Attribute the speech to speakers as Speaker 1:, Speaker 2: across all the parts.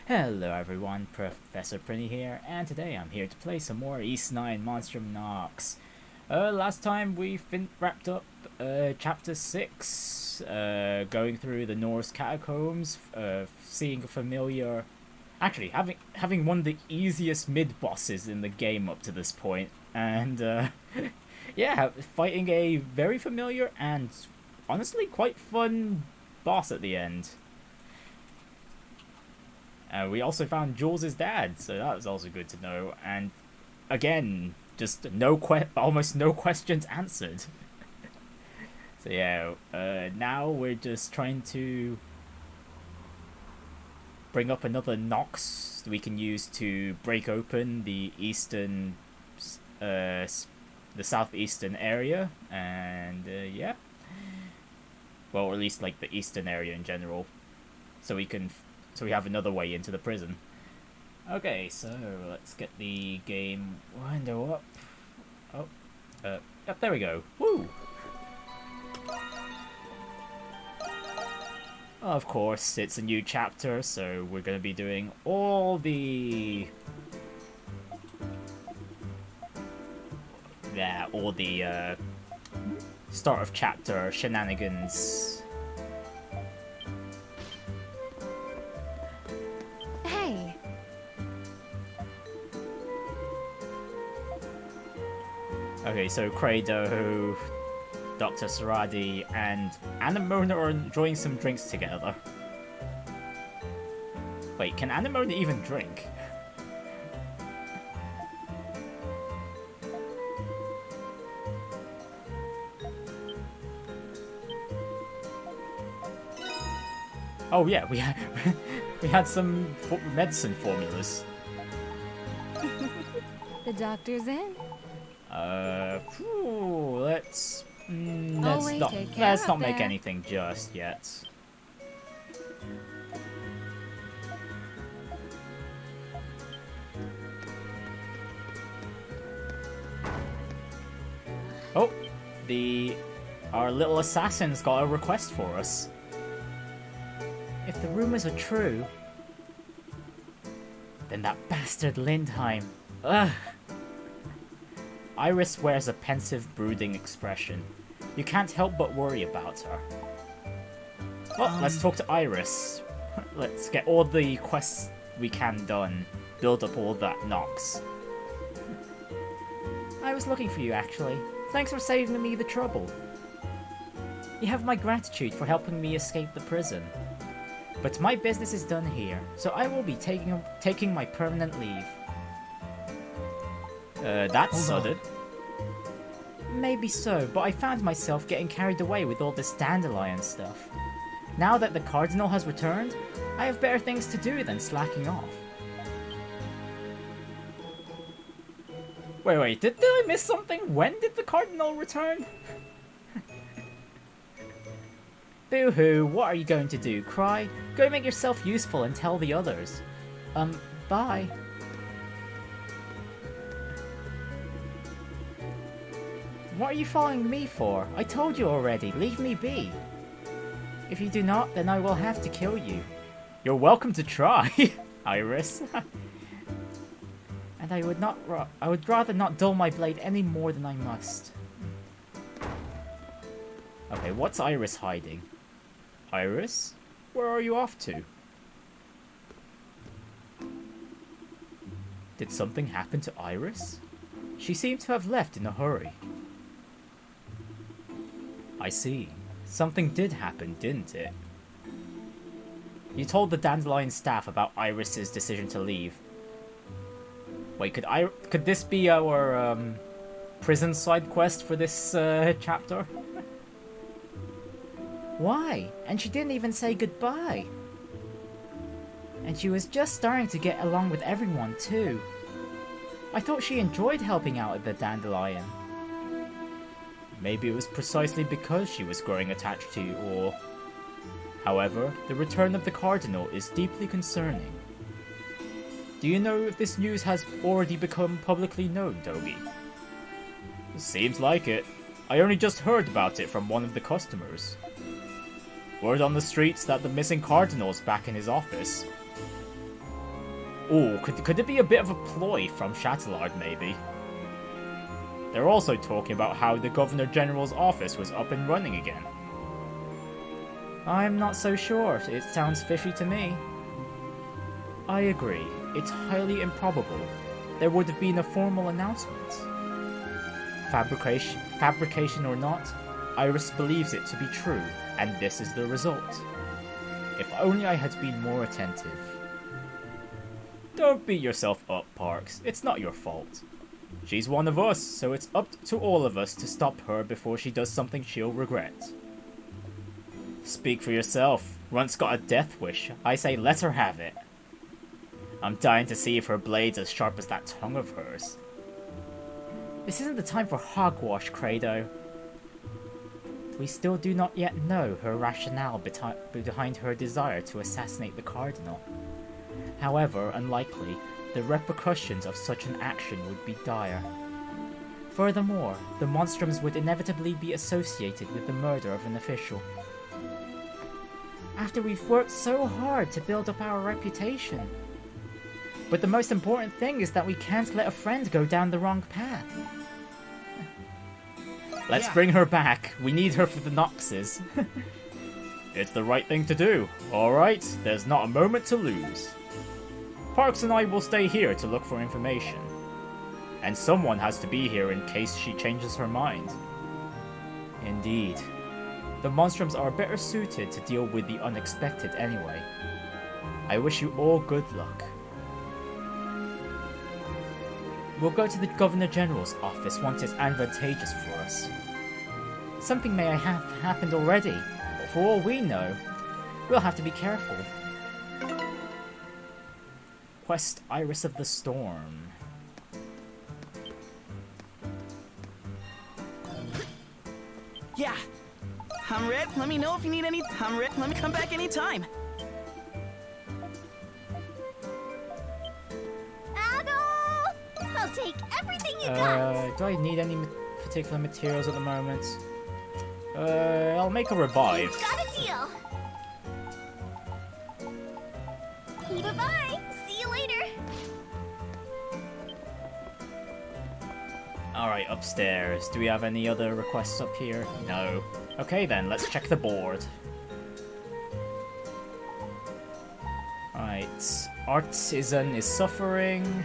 Speaker 1: Hello everyone, Professor Prinny here, and today I'm here to play some more East 9 Monstrum Nox. Last time we wrapped up Chapter 6, going through the Norse catacombs, seeing a familiar... Actually, having one of the easiest mid-bosses in the game up to this point, and yeah, fighting a very familiar and honestly quite fun boss at the end. We also found Jules' dad, so that was also good to know. And again, just almost no questions answered. So yeah, now we're just trying to bring up another Nox we can use to break open the the southeastern area, and yeah, well, or at least like the eastern area in general, so we have another way into the prison. Okay, so let's get the game window up. Oh, yep, there we go. Woo! Of course, it's a new chapter, so we're going to be doing all the... yeah, all the start of chapter shenanigans. Okay, so Credo, Dr. Saradi, and Anemona are enjoying some drinks together. Wait, can Anemona even drink? Oh yeah, we had some medicine formulas.
Speaker 2: The doctor's in.
Speaker 1: Let's not make anything just yet. Oh, our little assassin's got a request for us. If the rumors are true, then that bastard Lindheim. Ugh. Iris wears a pensive, brooding expression. You can't help but worry about her. Well, let's talk to Iris. Let's get all the quests we can done. Build up all that Nox. I was looking for you, actually. Thanks for saving me the trouble. You have my gratitude for helping me escape the prison. But my business is done here, so I will be taking my permanent leave. That's sudden. Maybe so, but I found myself getting carried away with all this dandelion stuff. Now that the Cardinal has returned, I have better things to do than slacking off. Wait, did I miss something? When did the Cardinal return? Boo-hoo, what are you going to do? Cry? Go make yourself useful and tell the others. Bye. What are you following me for? I told you already, leave me be. If you do not, then I will have to kill you. You're welcome to try, Iris. And I would rather not dull my blade any more than I must. Okay, what's Iris hiding? Iris? Where are you off to? Did something happen to Iris? She seemed to have left in a hurry. I see. Something did happen, didn't it? You told the Dandelion staff about Iris's decision to leave. Wait, could this be our prison side quest for this chapter? Why? And she didn't even say goodbye. And she was just starting to get along with everyone too. I thought she enjoyed helping out at the Dandelion. Maybe it was precisely because she was growing attached to you, or... However, the return of the Cardinal is deeply concerning. Do you know if this news has already become publicly known, Toby? Seems like it. I only just heard about it from one of the customers. Word on the streets that the missing Cardinal's back in his office. Ooh, could it be a bit of a ploy from Chatelard, maybe? They're also talking about how the Governor General's office was up and running again. I'm not so sure. It sounds fishy to me. I agree. It's highly improbable. There would have been a formal announcement. Fabrication or not, Iris believes it to be true, and this is the result. If only I had been more attentive. Don't beat yourself up, Parks. It's not your fault. She's one of us, so it's up to all of us to stop her before she does something she'll regret. Speak for yourself. Runt's got a death wish. I say let her have it. I'm dying to see if her blade's as sharp as that tongue of hers. This isn't the time for hogwash, Credo. We still do not yet know her rationale behind her desire to assassinate the Cardinal. However unlikely, the repercussions of such an action would be dire. Furthermore, the Monstroms would inevitably be associated with the murder of an official. After we've worked so hard to build up our reputation. But the most important thing is that we can't let a friend go down the wrong path. Let's bring her back. We need her for the Noxes. It's the right thing to do. Alright, there's not a moment to lose. Parks and I will stay here to look for information. And someone has to be here in case she changes her mind. Indeed. The Monstroms are better suited to deal with the unexpected anyway. I wish you all good luck. We'll go to the Governor General's office once it's advantageous for us. Something may have happened already, but for all we know, we'll have to be careful. Quest Iris of the Storm.
Speaker 2: Yeah, I'm Red. Let me know if you need any. I'm Red. Let me come back anytime.
Speaker 3: I'll take everything you got!
Speaker 1: Do I need any particular materials at the moment? I'll make a revive.
Speaker 3: You've got a deal! Bye-bye! See you later!
Speaker 1: Alright, upstairs. Do we have any other requests up here? No. Okay then, let's check the board. Alright, Artisan is suffering.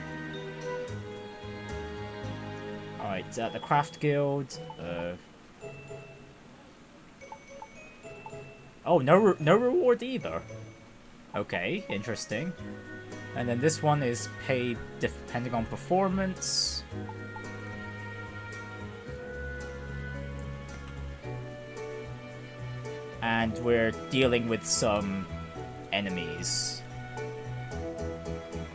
Speaker 1: Alright, the Craft Guild. Oh, no reward either. Okay, interesting. And then this one is paid depending on performance. And we're dealing with some enemies.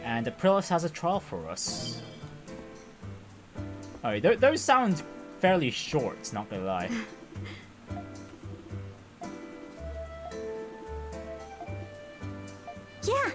Speaker 1: And Aprilis has a trial for us. Alright, those sound fairly short, not gonna lie.
Speaker 3: Yeah!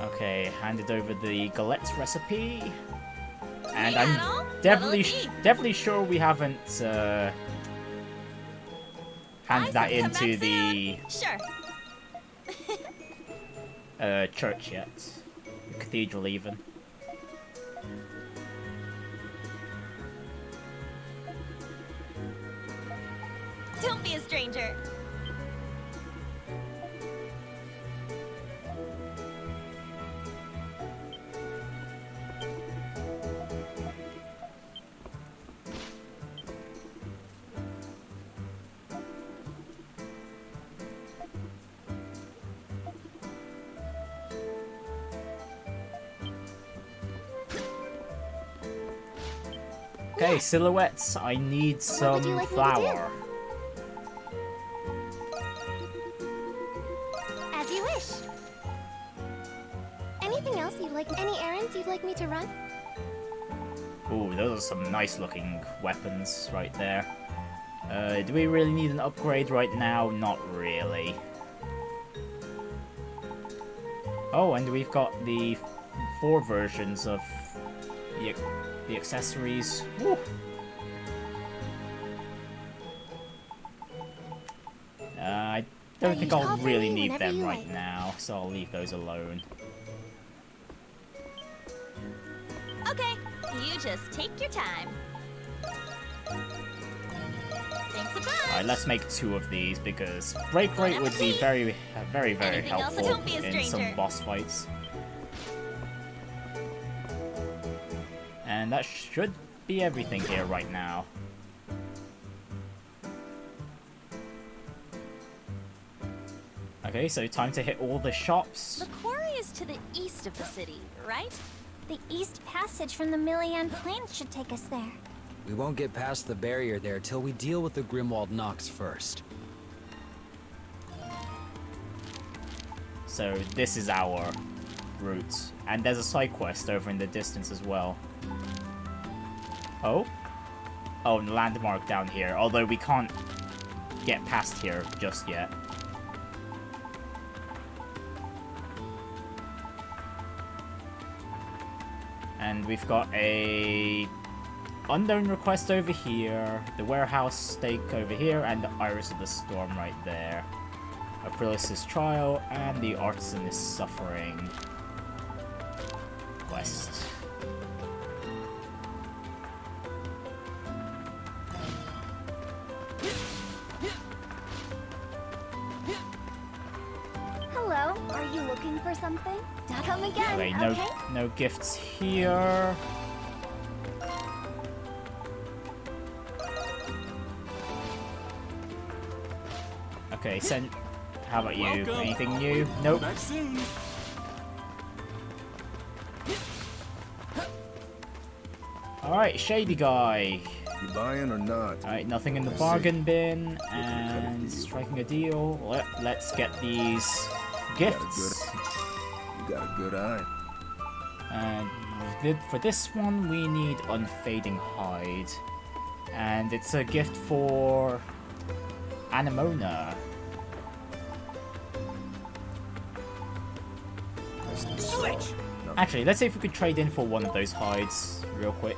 Speaker 1: Okay, handed over the galette recipe. And I'm definitely sure we haven't handed that into the church yet. The cathedral even.
Speaker 3: Don't be a stranger!
Speaker 1: Okay, silhouettes. I need some flour.
Speaker 3: As you wish. Anything else you'd like? Any errands you'd like me to run?
Speaker 1: Ooh, those are some nice looking weapons right there. Do we really need an upgrade right now? Not really. Oh, and we've got the 4 versions of the accessories. Woo. I don't think I'll really need them right now, so I'll leave those alone.
Speaker 3: Okay, you just take your time. Thanks a bunch.
Speaker 1: Alright, let's make 2 of these because break rate would be very helpful in some boss fights. And that should be everything here right now. Okay, so time to hit all the shops.
Speaker 3: The quarry is to the east of the city, right? The east passage from the Millian Plains should take us there.
Speaker 4: We won't get past the barrier there till we deal with the Grimwald Nox first.
Speaker 1: So this is our route. And there's a side quest over in the distance as well. Oh? Oh, and landmark down here. Although we can't get past here just yet. And we've got a unknown request over here, the warehouse stake over here, and the Iris of the Storm right there. Aprilis Trial and the Artisan is Suffering quest.
Speaker 3: Hello, are you looking for something? Come again,
Speaker 1: Okay,
Speaker 3: okay?
Speaker 1: no gifts here. Okay, Sen, how about you?
Speaker 2: Welcome.
Speaker 1: Anything new? Nope.
Speaker 2: Back soon.
Speaker 1: Alright, Shady Guy.
Speaker 5: You buying or not?
Speaker 1: Alright, nothing in the bargain bin, and striking a deal. Let's get these gifts.
Speaker 5: You got a good eye.
Speaker 1: And for this one, we need Unfading Hide. And it's a gift for Anemona.
Speaker 2: Switch.
Speaker 1: Actually, let's see if we could trade in for one of those hides real quick.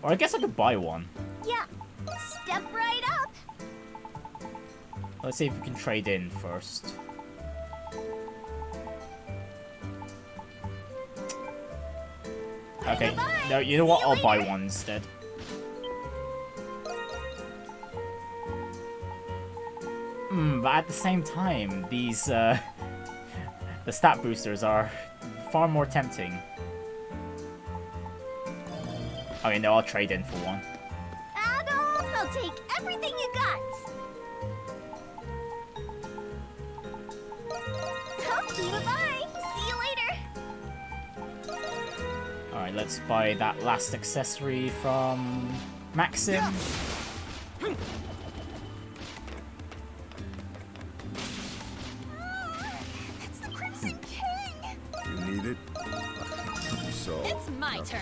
Speaker 1: Or I guess I could buy one.
Speaker 3: Yeah, step right up.
Speaker 1: Let's see if we can trade in first. Okay, no, you know what? I'll buy one instead. But at the same time, these, the stat boosters are far more tempting. Okay, no, I'll trade in for one.
Speaker 3: Adol, I'll take everything you got. Bye. See you later.
Speaker 1: Alright, let's buy that last accessory from Maxim.
Speaker 3: It's the Crimson King.
Speaker 5: You need it? So.
Speaker 3: It's my turn.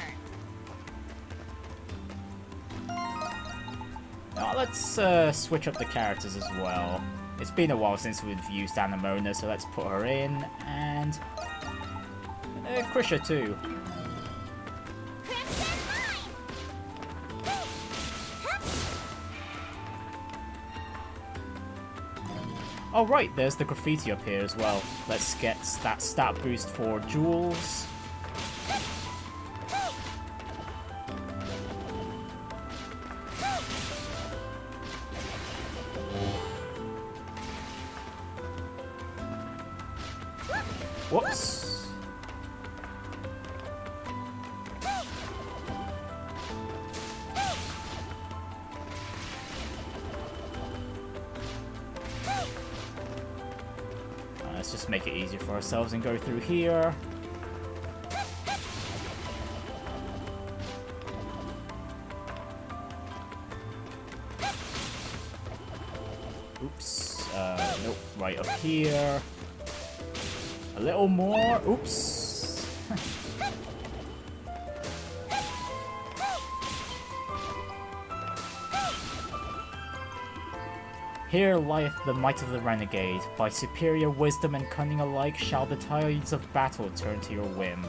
Speaker 1: Now let's switch up the characters as well. It's been a while since we've used Anemona, so let's put her in, and Krisha too.
Speaker 3: Crimson mine.
Speaker 1: Oh right, there's the graffiti up here as well. Let's get that stat boost for Jules. Whoops. Let's just make it easier for ourselves and go through here. Oops. Nope, right up here. A little more. Oops. Here lieth the might of the renegade. By superior wisdom and cunning alike shall the tides of battle turn to your whim.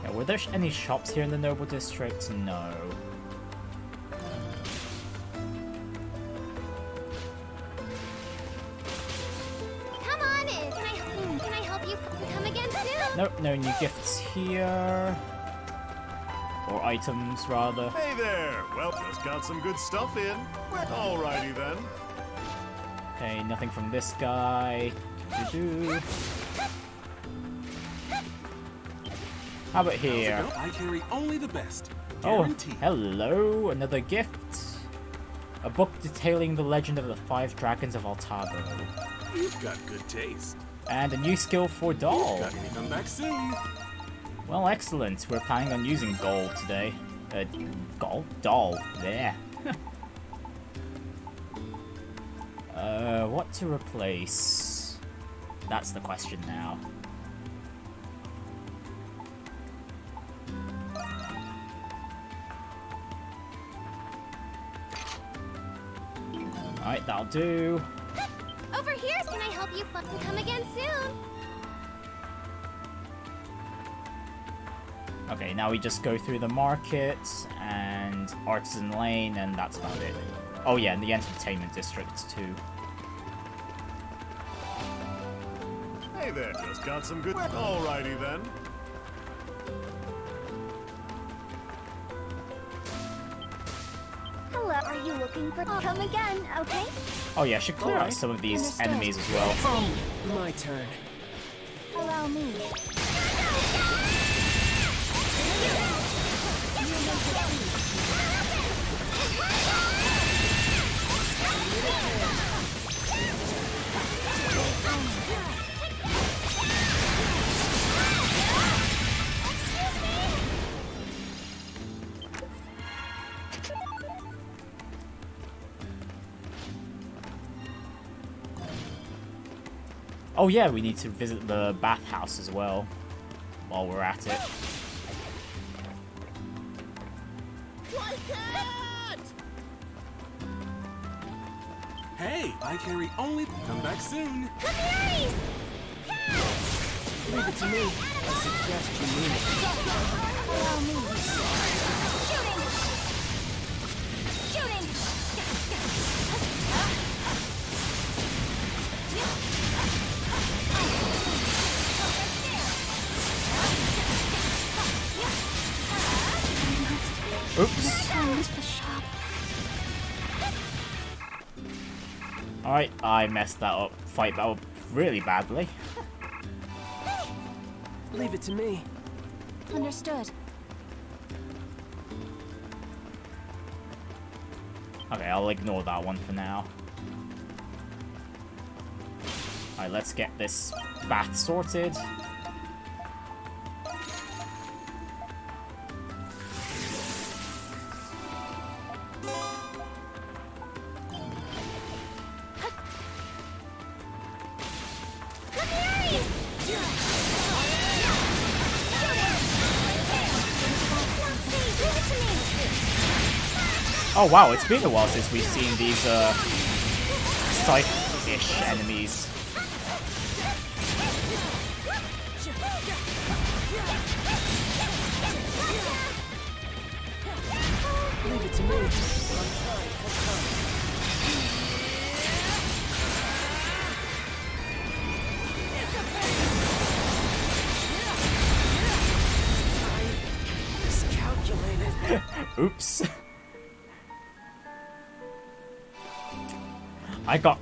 Speaker 1: Yeah, were there any shops here in the Noble District? No.
Speaker 3: Come on in. Can I help you come again soon?
Speaker 1: Nope, no new gifts here. Or items, rather.
Speaker 6: Hey there! Well, just got some good stuff in. Alrighty then.
Speaker 1: Okay, nothing from this guy. Doo-doo. How about here?
Speaker 7: I carry only the best.
Speaker 1: Oh,
Speaker 7: Guaranteed.
Speaker 1: hello, another gift. A book detailing the legend of the 5 dragons of Altago.
Speaker 7: You've got good taste.
Speaker 1: And a new skill for Doll.
Speaker 7: Got to come back soon.
Speaker 1: Well, excellent. We're planning on using gold today. Gold? Doll. There. What to replace? That's the question now. Alright, that'll do.
Speaker 3: Over here. Can I help you come again soon?
Speaker 1: Okay, now we just go through the market and Artisan Lane, and that's about it. Oh yeah, and the entertainment district too.
Speaker 6: Hey there, just got some good. Alrighty then.
Speaker 3: Hello. Are you looking for? Come again, okay?
Speaker 1: Oh yeah, I should clear out some of these
Speaker 3: Understood.
Speaker 1: enemies as well.
Speaker 4: My turn.
Speaker 3: Allow me.
Speaker 1: Oh yeah, we need to visit the bathhouse as well while we're at it.
Speaker 7: Hey, I carry only. Come back soon.
Speaker 3: Canaries!
Speaker 4: Leave it to me. I suggest you mean it.
Speaker 3: Allow me. Shooting! Shooting!
Speaker 1: Oops.
Speaker 3: The shop.
Speaker 1: Alright, I messed that up. Fight that up really badly.
Speaker 4: Leave it to me.
Speaker 3: Understood.
Speaker 1: Okay, I'll ignore that one for now. Alright, let's get this bath sorted. Oh wow, it's been a while since we've seen these scythe-ish enemies.
Speaker 4: Leave it to me. Miscalculated.
Speaker 1: Oops. I got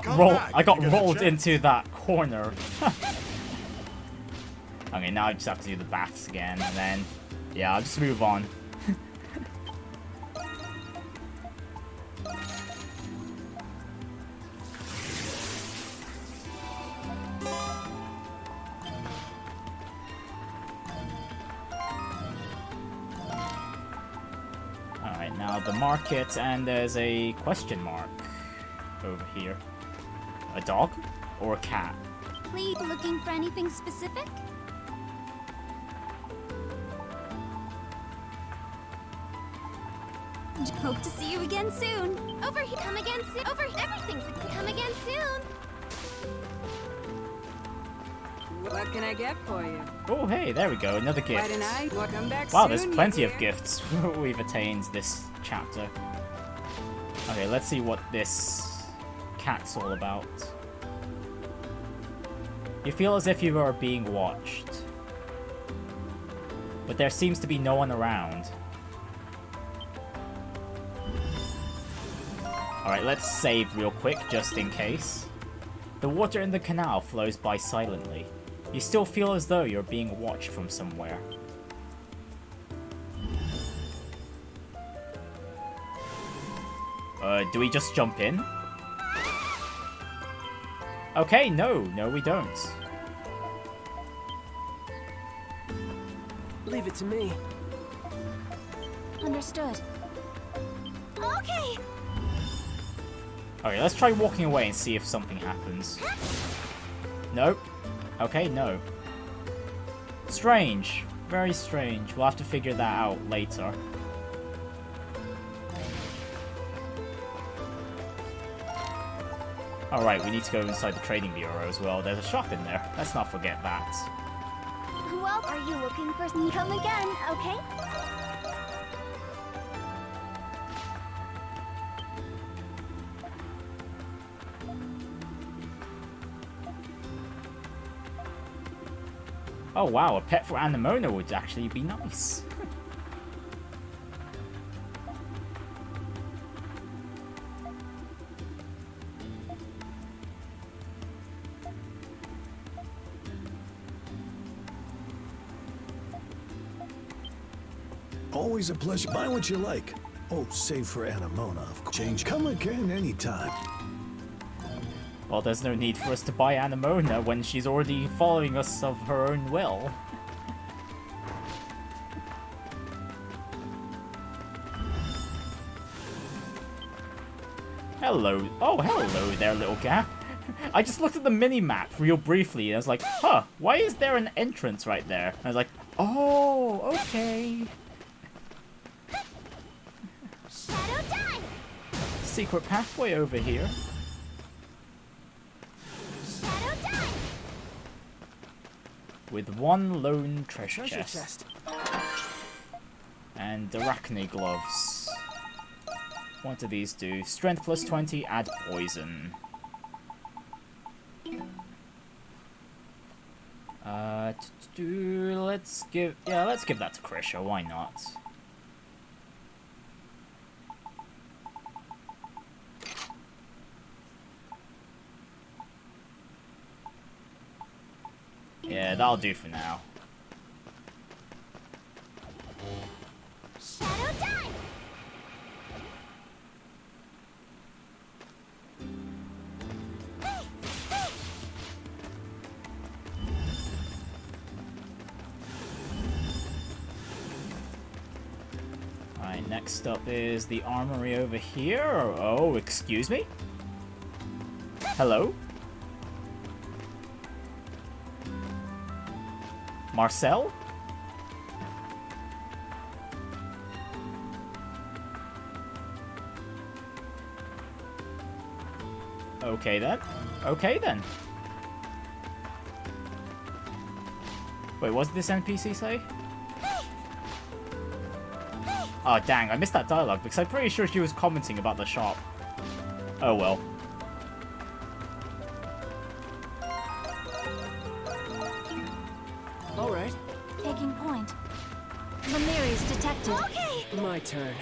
Speaker 1: rolled into that corner. Okay, now I just have to do the baths again, and then yeah, I'll just move on. Right, now the market, and there's a question mark over here. A dog? Or a cat?
Speaker 3: Please, looking for anything specific? Hope to see you again soon. Over here, come again soon. Over everything's come again soon.
Speaker 8: What can I get for you?
Speaker 1: Oh, hey, there we go, another gift.
Speaker 8: Quite a night. Well, come back
Speaker 1: Wow,
Speaker 8: soon,
Speaker 1: there's
Speaker 8: you
Speaker 1: plenty of
Speaker 8: dear.
Speaker 1: gifts we've attained this chapter. Okay, let's see what this cat's all about. You feel as if you are being watched, but there seems to be no one around. Alright, let's save real quick, just in case. The water in the canal flows by silently. You still feel as though you're being watched from somewhere. Do we just jump in? Okay, no, we don't.
Speaker 8: Leave it to me.
Speaker 3: Understood. Okay.
Speaker 1: Okay, let's try walking away and see if something happens. Nope. Okay, no. Strange. Very strange. We'll have to figure that out later. Alright, we need to go inside the trading bureau as well. There's a shop in there. Let's not forget that.
Speaker 3: Well, are you looking for some? Come again, okay?
Speaker 1: Oh wow, a pet for Anemona would actually be nice.
Speaker 9: Always a pleasure. Buy what you like. Oh, save for Anemona, of course. Change. Come again anytime.
Speaker 1: Well, there's no need for us to buy Anemona when she's already following us of her own will. Hello. Oh, hello there, little guy. I just looked at the mini-map real briefly and I was like, huh, why is there an entrance right there? And I was like, oh, okay.
Speaker 3: Shadow die.
Speaker 1: Secret pathway over here.
Speaker 3: Shadow die.
Speaker 1: With one lone treasure chest. And arachne gloves. What do these do? Strength plus 20, add poison. Let's give that to Krisha, why not? Yeah, that'll do for now.
Speaker 3: Shadow die.
Speaker 1: Alright, next up is the armory over here. Oh, excuse me? Hello? Marcel? Okay then. Okay then. Wait, what did this NPC say? Oh dang, I missed that dialogue because I'm pretty sure she was commenting about the shop. Oh well.
Speaker 8: All right.
Speaker 3: Taking point. Lemuria's detected. Okay.
Speaker 8: My turn.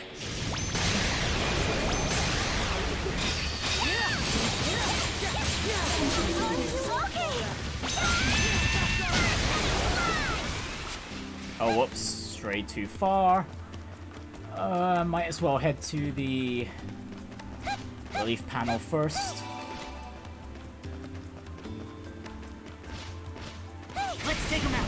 Speaker 1: Oh whoops, strayed too far. Might as well head to the relief panel first.
Speaker 2: Let's take him out.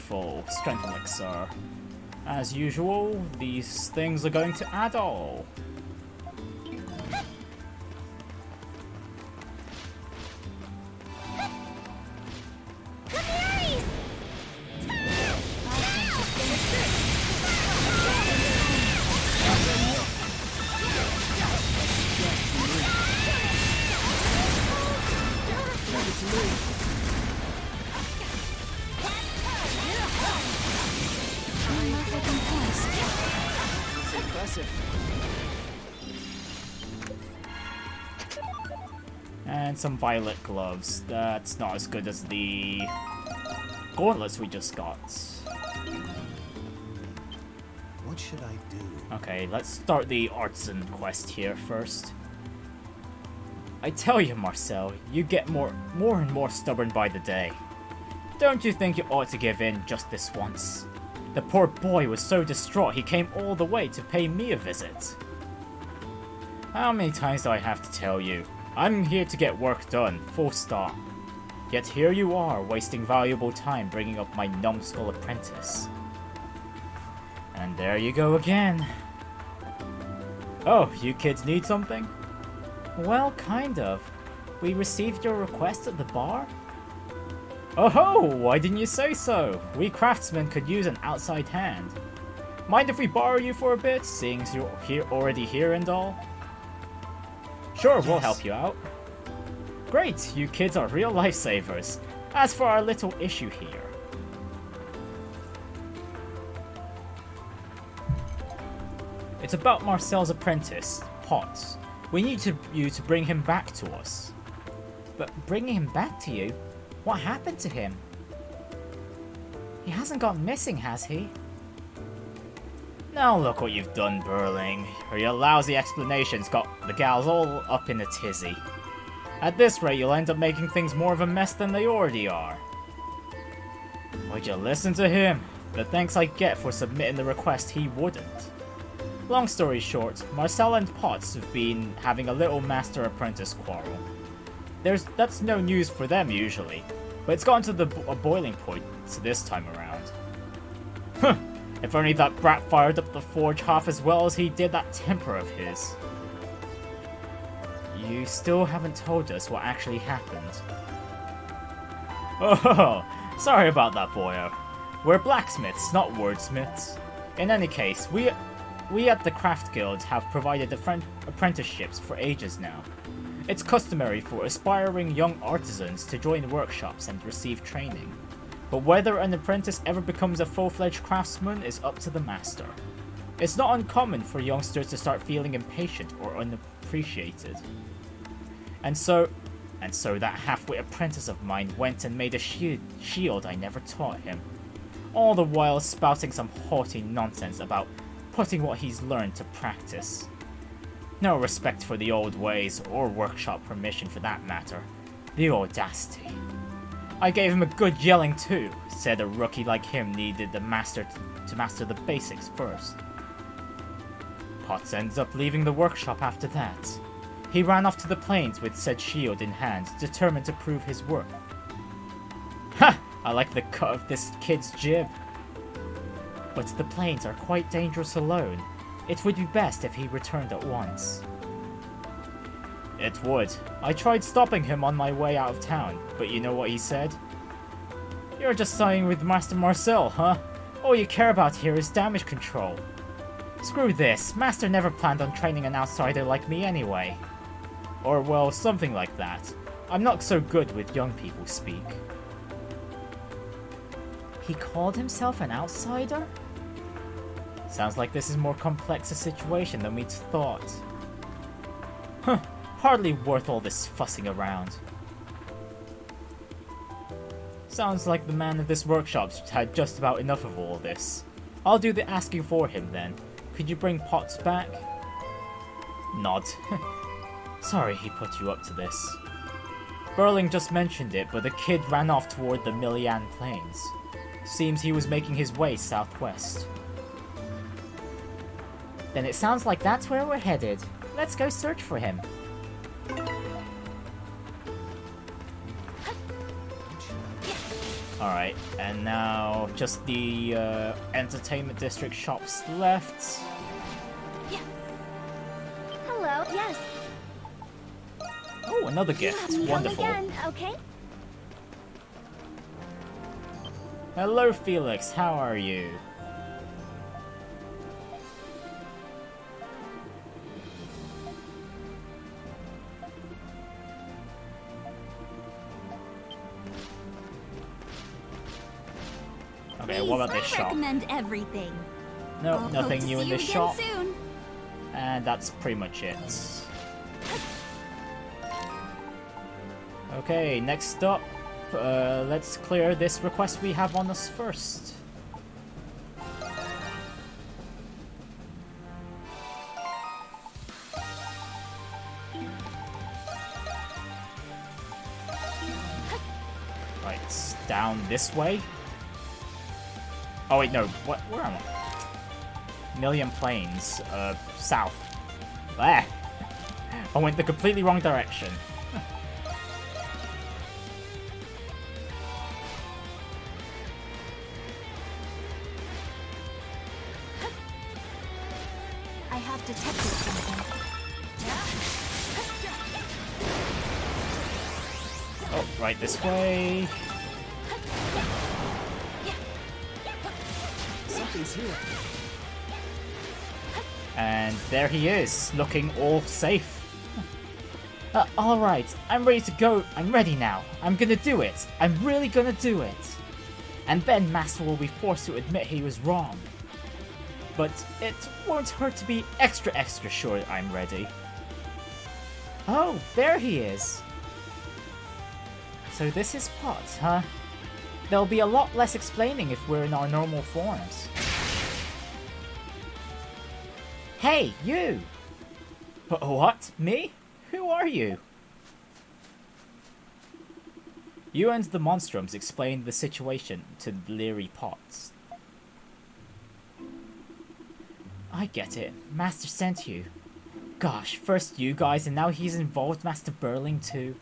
Speaker 1: wonderful strength elixir. As usual, these things are going to add all. And some violet gloves. That's not as good as the gauntlets we just got.
Speaker 9: What should I do?
Speaker 1: Okay, let's start the artisan quest here first. I tell you, Marcel, you get more and more stubborn by the day. Don't you think you ought to give in just this once? The poor boy was so distraught he came all the way to pay me a visit. How many times do I have to tell you? I'm here to get work done, full stop. Yet here you are, wasting valuable time bringing up my numbskull apprentice. And there you go again. Oh, you kids need something? Well, kind of. We received your request at the bar? Oh ho! Why didn't you say so? We craftsmen could use an outside hand. Mind if we borrow you for a bit, seeing as you're already here and all? Sure, yes. We'll help you out. Great, you kids are real lifesavers. As for our little issue here. It's about Marcel's apprentice, Potts. We need you to bring him back to us. But bringing him back to you? What happened to him? He hasn't gone missing, has he? Now look what you've done, Burling. Your lousy explanations got the gals all up in a tizzy. At this rate, you'll end up making things more of a mess than they already are. Would you listen to him? The thanks I get for submitting the request he wouldn't. Long story short, Marcel and Potts have been having a little master-apprentice quarrel. That's no news for them usually, but it's gotten to a boiling point this time around. Huh, if only that brat fired up the forge half as well as he did that temper of his. You still haven't told us what actually happened. Oh, sorry about that, boyo. We're blacksmiths, not wordsmiths. In any case, we at the Craft Guild have provided apprenticeships for ages now. It's customary for aspiring young artisans to join workshops and receive training. But whether an apprentice ever becomes a full-fledged craftsman is up to the master. It's not uncommon for youngsters to start feeling impatient or unappreciated. And so that half-wit apprentice of mine went and made a shield I never taught him. All the while spouting some haughty nonsense about putting what he's learned to practice. No respect for the old ways, or workshop permission for that matter. The audacity. I gave him a good yelling too, said a rookie like him needed the master to master the basics first. Potts ends up leaving the workshop after that. He ran off to the plains with said shield in hand, determined to prove his worth. Ha! I like the cut of this kid's jib. But the plains are quite dangerous alone. It would be best if he returned at once. It would. I tried stopping him on my way out of town, but you know what he said? You're just siding with Master Marcel, huh? All you care about here is damage control. Screw this, Master never planned on training an outsider like me anyway. Or well, something like that. I'm not so good with young people speak. He called himself an outsider? Sounds like this is more complex a situation than we'd thought. Huh, hardly worth all this fussing around. Sounds like the man of this workshop had just about enough of all this. I'll do the asking for him then. Could you bring Potts back? Nod. Sorry he put you up to this. Burling just mentioned it, but the kid ran off toward the Milian Plains. Seems he was making his way southwest. Then it sounds like that's where we're headed. Let's go search for him. Alright, and now just the entertainment district shops left.
Speaker 3: Hello, yes.
Speaker 1: Oh, another gift.
Speaker 3: Come
Speaker 1: Wonderful.
Speaker 3: again, okay?
Speaker 1: Hello, Felix. How are you? Okay, what about this shop?
Speaker 3: recommend everything.
Speaker 1: Nope,
Speaker 3: I'll
Speaker 1: nothing
Speaker 3: hope to
Speaker 1: new
Speaker 3: see
Speaker 1: in
Speaker 3: you
Speaker 1: this
Speaker 3: again
Speaker 1: shop.
Speaker 3: soon.
Speaker 1: And that's pretty much it. Okay, next up, let's clear this request we have on us first. Right, it's down this way. Oh wait, no, where am I? Million Plains, south. There! I went the completely wrong direction.
Speaker 3: I have detected something.
Speaker 1: Oh, right this way.
Speaker 7: Something's here.
Speaker 1: And there he is, looking all safe. Alright, I'm ready to go. I'm ready now. I'm gonna do it. I'm really gonna do it. And then Master will be forced to admit he was wrong. But it won't hurt to be extra sure I'm ready. Oh, there he is. So this is Pot, huh? There'll be a lot less explaining if we're in our normal forms. Hey, you! What? Me? Who are you? You and the Monstroms explained the situation to Leary Potts. I get it. Master sent you. Gosh, first you guys and now he's involved Master Burling too.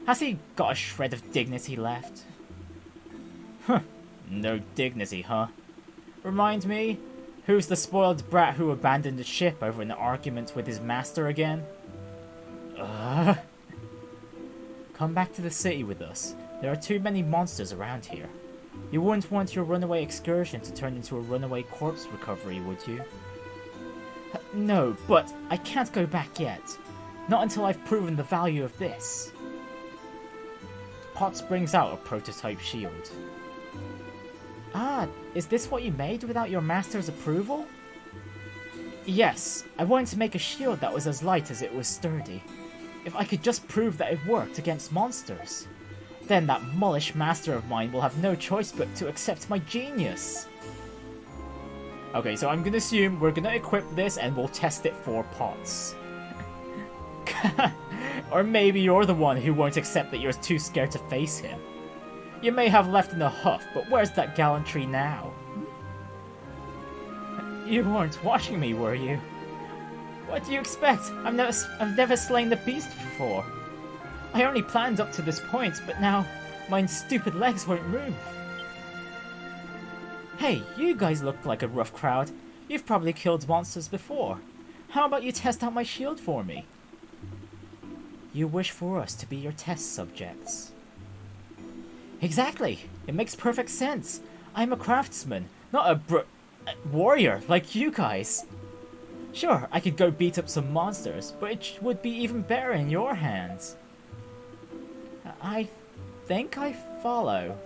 Speaker 1: Has he got a shred of dignity left? Huh. No dignity, huh? Remind me, who's the spoiled brat who abandoned the ship over an argument with his master again? Come back to the city with us. There are too many monsters around here. You wouldn't want your runaway excursion to turn into a runaway corpse recovery, would you? No, but I can't go back yet. Not until I've proven the value of this. Potts brings out a prototype shield. Ah, is this what you made without your master's approval? Yes, I wanted to make a shield that was as light as it was sturdy. If I could just prove that it worked against monsters, then that mullish master of mine will have no choice but to accept my genius. Okay, so I'm gonna assume we're gonna equip this and we'll test it for Potts. Or maybe you're the one who won't accept that you're too scared to face him. You may have left in a huff, but where's that gallantry now? You weren't watching me, were you? What do you expect? I've never slain the beast before. I only planned up to this point, but now my stupid legs won't move. Hey, you guys look like a rough crowd. You've probably killed monsters before. How about you test out my shield for me? You wish for us to be your test subjects. Exactly. It makes perfect sense. I'm a craftsman, not a warrior like you guys. Sure, I could go beat up some monsters, but it would be even better in your hands. I think I follow.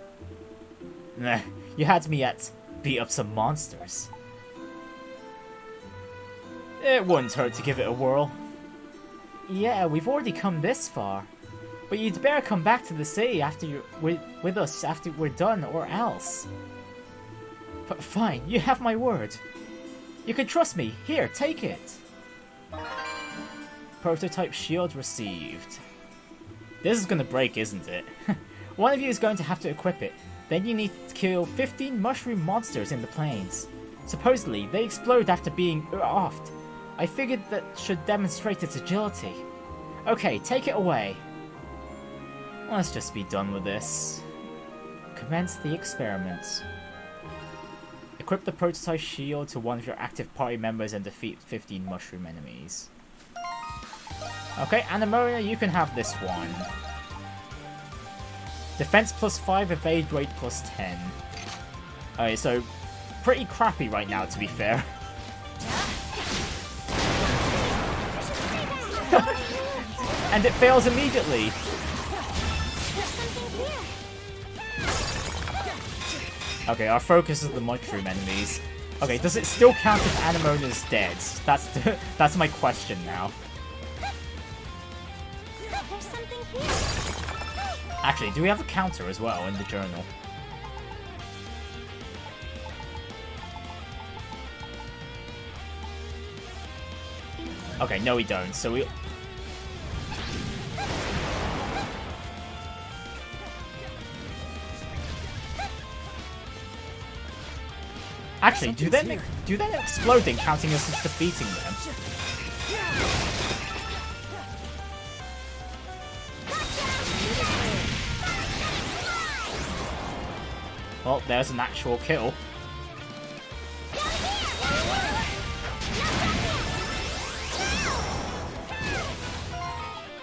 Speaker 1: Nah, you had me at beat up some monsters. It wouldn't hurt to give it a whirl. Yeah, we've already come this far. But you'd better come back to the city after with us after we're done, or else. But fine, you have my word. You can trust me. Here, take it. Prototype shield received. This is gonna break, isn't it? One of you is going to have to equip it. Then you need to kill 15 mushroom monsters in the plains. Supposedly, they explode after being offed. I figured that should demonstrate its agility. Okay, take it away. Let's just be done with this. Commence the experiments. Equip the prototype shield to one of your active party members and defeat 15 mushroom enemies. Okay, Anemona, you can have this one. Defense +5, evade rate +10. Okay, so pretty crappy right now, to be fair. And it fails immediately. Okay, our focus is the mushroom enemies. Okay, does it still count if Anemona's dead? That's my question now. Actually, do we have a counter as well in the journal? Okay, no we don't, so we... Actually, do them exploding counting us as defeating them? Well, there's an actual kill.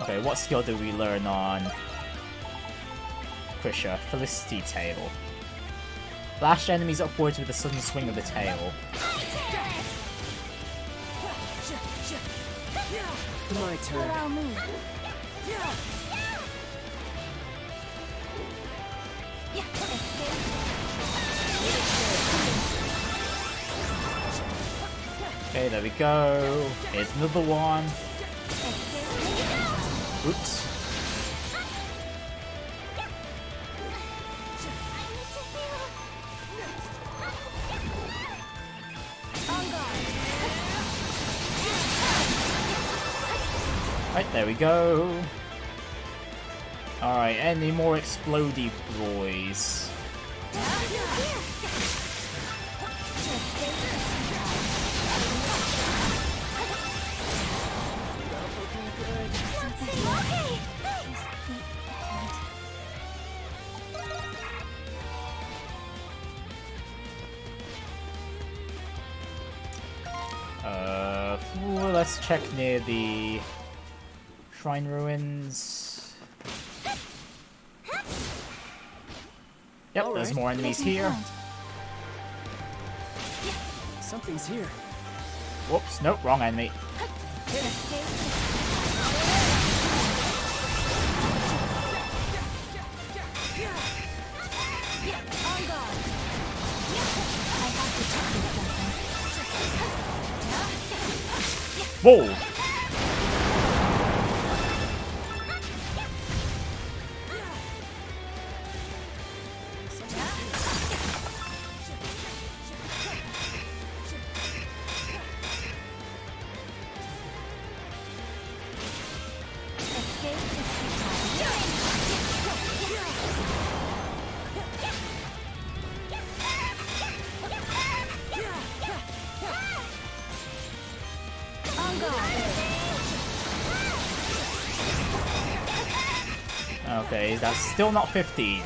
Speaker 1: Okay, what skill did we learn on Krisha? Felicity Tail. Lash enemies upwards with a sudden swing of the tail.
Speaker 2: My turn.
Speaker 1: Okay, there we go. Here's another one. Oops. Right, there we go. Alright, any more explodey boys? Let's check near the Shrine Ruins. Yep,
Speaker 2: All
Speaker 1: there's
Speaker 2: right.
Speaker 1: more enemies here.
Speaker 2: Something's here.
Speaker 1: Whoops, nope, wrong enemy. Whoa! Okay, that's still not 15.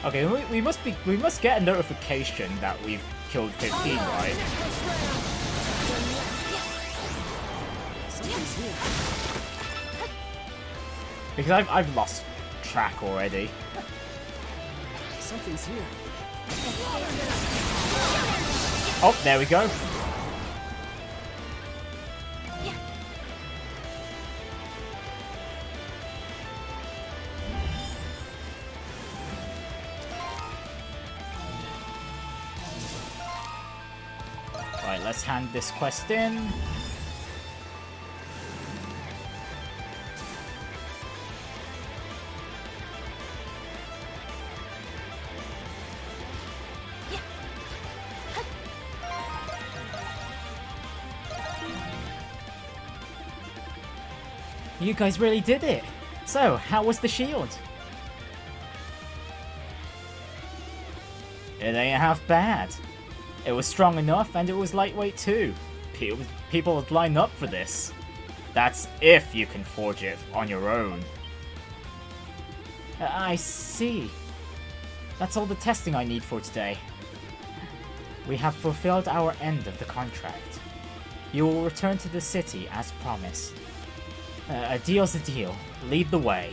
Speaker 1: Okay, we must get a notification that we've killed 15, right? Because I've lost track already.
Speaker 2: Something's here.
Speaker 1: Oh, there we go. Right, let's hand this quest in. You guys really did it! So, how was the shield? It ain't half bad. It was strong enough and it was lightweight too. People would line up for this. That's if you can forge it on your own. I see. That's all the testing I need for today. We have fulfilled our end of the contract. You will return to the city as promised. A deal's a deal. Lead the way.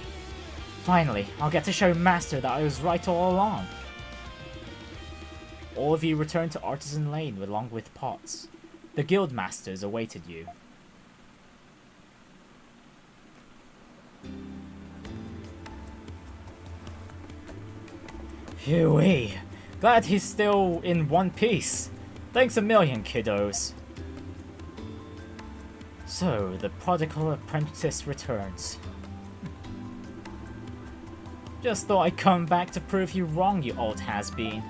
Speaker 1: Finally, I'll get to show Master that I was right all along. All of you return to Artisan Lane along with Potts. The guild masters awaited you. Phew-wee. Glad he's still in one piece. Thanks a million, kiddos. So, the prodigal apprentice returns. Just thought I'd come back to prove you wrong, you old has-been.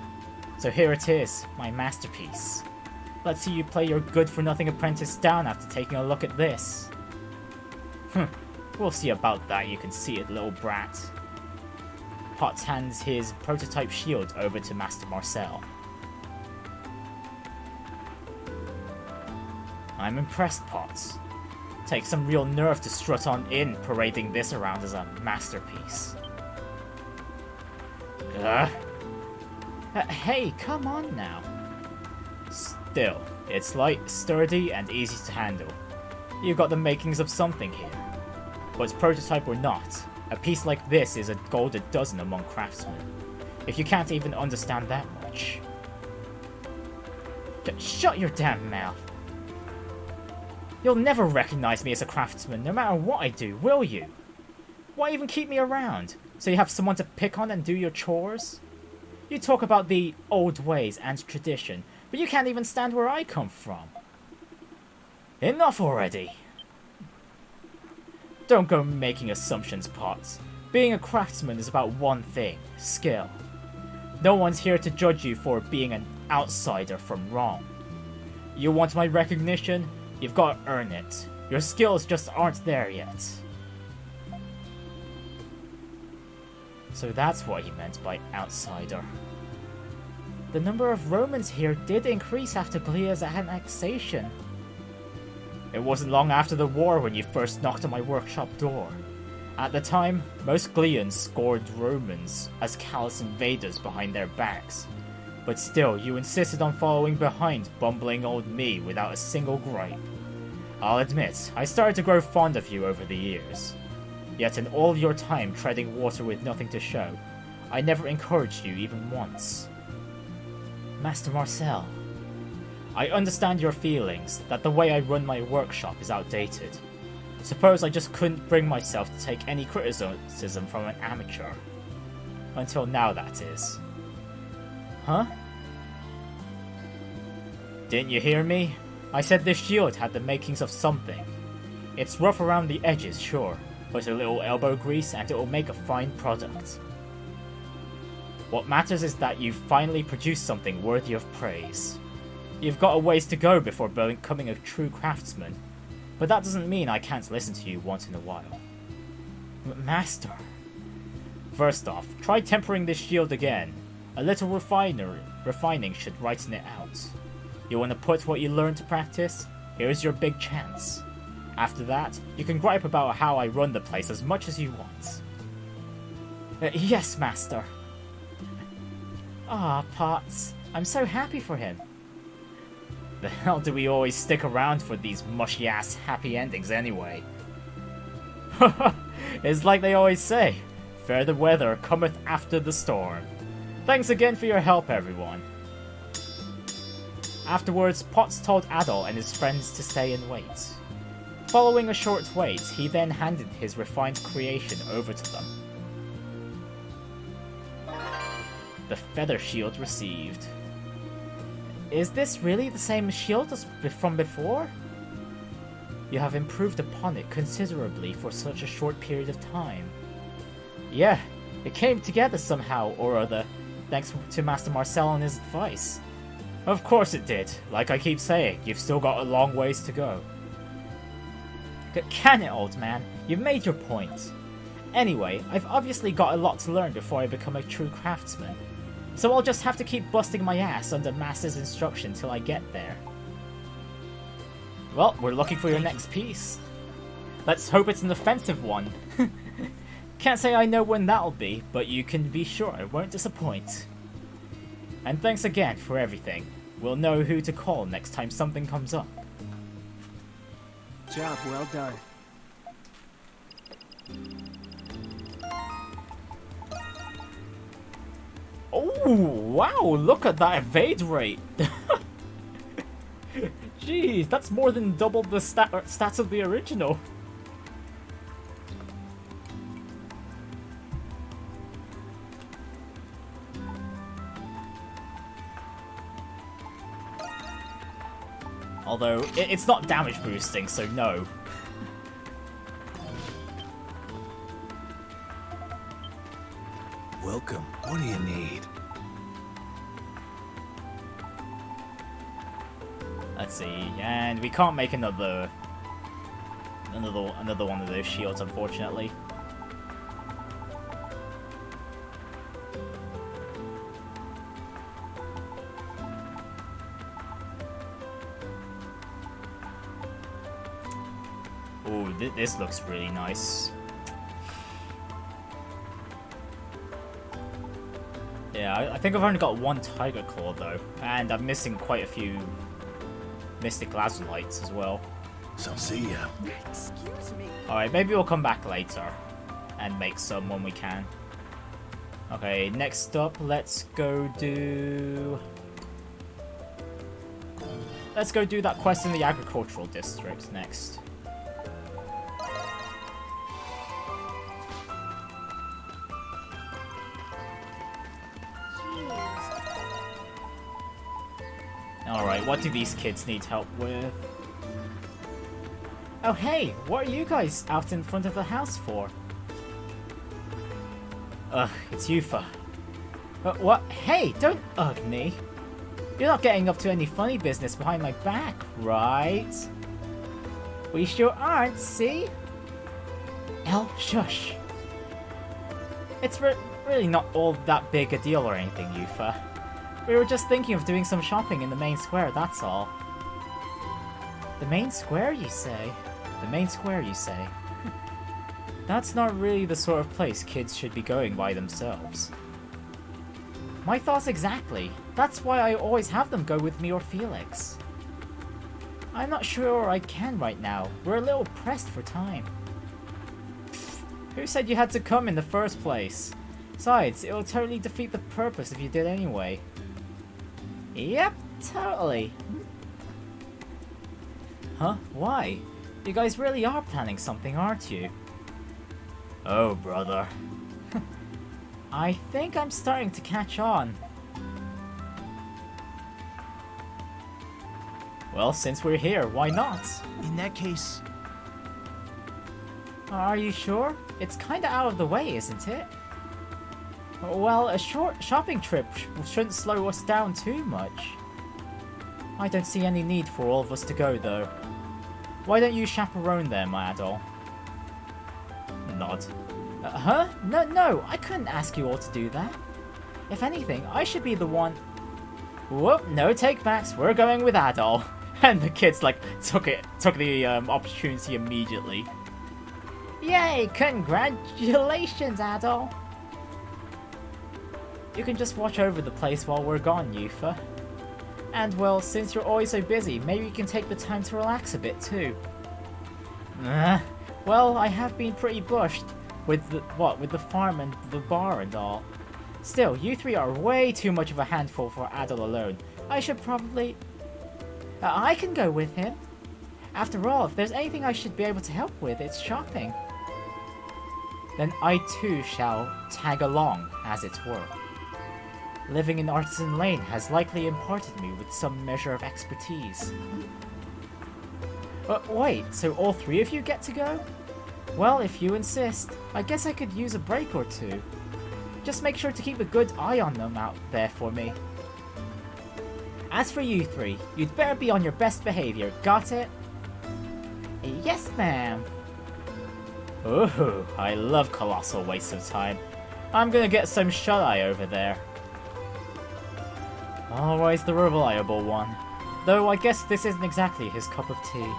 Speaker 1: So here it is, my masterpiece. Let's see you play your good-for-nothing apprentice down after taking a look at this. We'll see about that, you can see it, little brat. Potts hands his prototype shield over to Master Marcel. I'm impressed, Potts. Takes some real nerve to strut on in parading this around as a masterpiece. Hey, come on now. Still, it's light, sturdy, and easy to handle. You've got the makings of something here. But prototype or not, a piece like this is a gold a dozen among craftsmen. If you can't even understand that much. Shut your damn mouth. You'll never recognize me as a craftsman, no matter what I do, will you? Why even keep me around? So you have someone to pick on and do your chores? You talk about the old ways and tradition, but you can't even stand where I come from. Enough already! Don't go making assumptions, Potts. Being a craftsman is about one thing, skill. No one's here to judge you for being an outsider from wrong. You want my recognition? You've got to earn it. Your skills just aren't there yet. So that's what he meant by outsider. The number of Romans here did increase after Glia's annexation. It wasn't long after the war when you first knocked on my workshop door. At the time, most Glians scored Romans as callous invaders behind their backs. But still, you insisted on following behind bumbling old me without a single gripe. I'll admit, I started to grow fond of you over the years. Yet in all your time treading water with nothing to show, I never encouraged you even once. Master Marcel, I understand your feelings, that the way I run my workshop is outdated. Suppose I just couldn't bring myself to take any criticism from an amateur. Until now, that is. Huh? Didn't you hear me? I said this shield had the makings of something. It's rough around the edges, sure, but a little elbow grease and it will make a fine product. What matters is that you've finally produced something worthy of praise. You've got a ways to go before becoming a true craftsman, but that doesn't mean I can't listen to you once in a while. Master! First off, try tempering this shield again. A little refining should righten it out. You want to put what you learned to practice? Here's your big chance. After that, you can gripe about how I run the place as much as you want. Yes, Master! Ah, Potts. I'm so happy for him. The hell do we always stick around for these mushy-ass happy endings anyway? It's like they always say, fair the weather cometh after the storm. Thanks again for your help, everyone. Afterwards, Potts told Adol and his friends to stay and wait. Following a short wait, he then handed his refined creation over to them. The feather shield received. Is this really the same shield as from before? You have improved upon it considerably for such a short period of time. Yeah, it came together somehow or other, thanks to Master Marcel and his advice. Of course it did. Like I keep saying, you've still got a long ways to go. Can it, old man? You've made your point. Anyway, I've obviously got a lot to learn before I become a true craftsman. So I'll just have to keep busting my ass under Master's instruction till I get there. Well, we're looking for your next piece. Let's hope it's an offensive one. Can't say I know when that'll be, but you can be sure it won't disappoint. And thanks again for everything. We'll know who to call next time something comes up.
Speaker 2: Job well done.
Speaker 1: Oh, wow, look at that evade rate. Jeez, that's more than double the stats of the original. Although, it's not damage boosting, so no.
Speaker 9: Welcome. What do you need?
Speaker 1: Let's see, and we can't make another one of those shields, unfortunately. Oh, this looks really nice. Yeah, I think I've only got one Tiger Claw though, and I'm missing quite a few Mystic Lazulites as well.
Speaker 9: So see ya.
Speaker 8: Excuse me.
Speaker 1: Alright, maybe we'll come back later and make some when we can. Okay, next up, let's go do that quest in the agricultural district next. Alright, what do these kids need help with? Oh hey, what are you guys out in front of the house for? Ugh, it's Yufa. What? Hey, don't ugh me. You're not getting up to any funny business behind my back, right? We sure aren't, see? El, shush. It's really not all that big a deal or anything, Yufa. We were just thinking of doing some shopping in the main square, that's all. The main square, you say? The main square, you say? That's not really the sort of place kids should be going by themselves. My thoughts exactly. That's why I always have them go with me or Felix. I'm not sure I can right now. We're a little pressed for time. Who said you had to come in the first place? Besides, it'll totally defeat the purpose if you did anyway. Yep, totally. Huh? Why? You guys really are planning something, aren't you? Oh, brother. I think I'm starting to catch on. Well, since we're here, why not?
Speaker 2: In that case...
Speaker 1: Are you sure? It's kinda out of the way, isn't it? Well, a short shopping trip shouldn't slow us down too much. I don't see any need for all of us to go, though. Why don't you chaperone there, my adult? Nod. Huh? No, I couldn't ask you all to do that. If anything, I should be the one... Whoop, no take-backs, we're going with Adol. And the kids, like, took the opportunity immediately. Yay, congratulations, Adol. You can just watch over the place while we're gone, Yufa. And well, since you're always so busy, maybe you can take the time to relax a bit too. Well, I have been pretty bushed with the farm and the bar and all. Still, you three are way too much of a handful for Adol alone. I should probably... I can go with him. After all, if there's anything I should be able to help with, it's shopping. Then I too shall tag along, as it were. Living in Artisan Lane has likely imparted me with some measure of expertise. But wait, so all three of you get to go? Well, if you insist, I guess I could use a break or two. Just make sure to keep a good eye on them out there for me. As for you three, you'd better be on your best behavior, got it? Yes, ma'am. Ooh, I love colossal wastes of time. I'm gonna get some shut-eye over there. Always the reliable one. Though I guess this isn't exactly his cup of tea.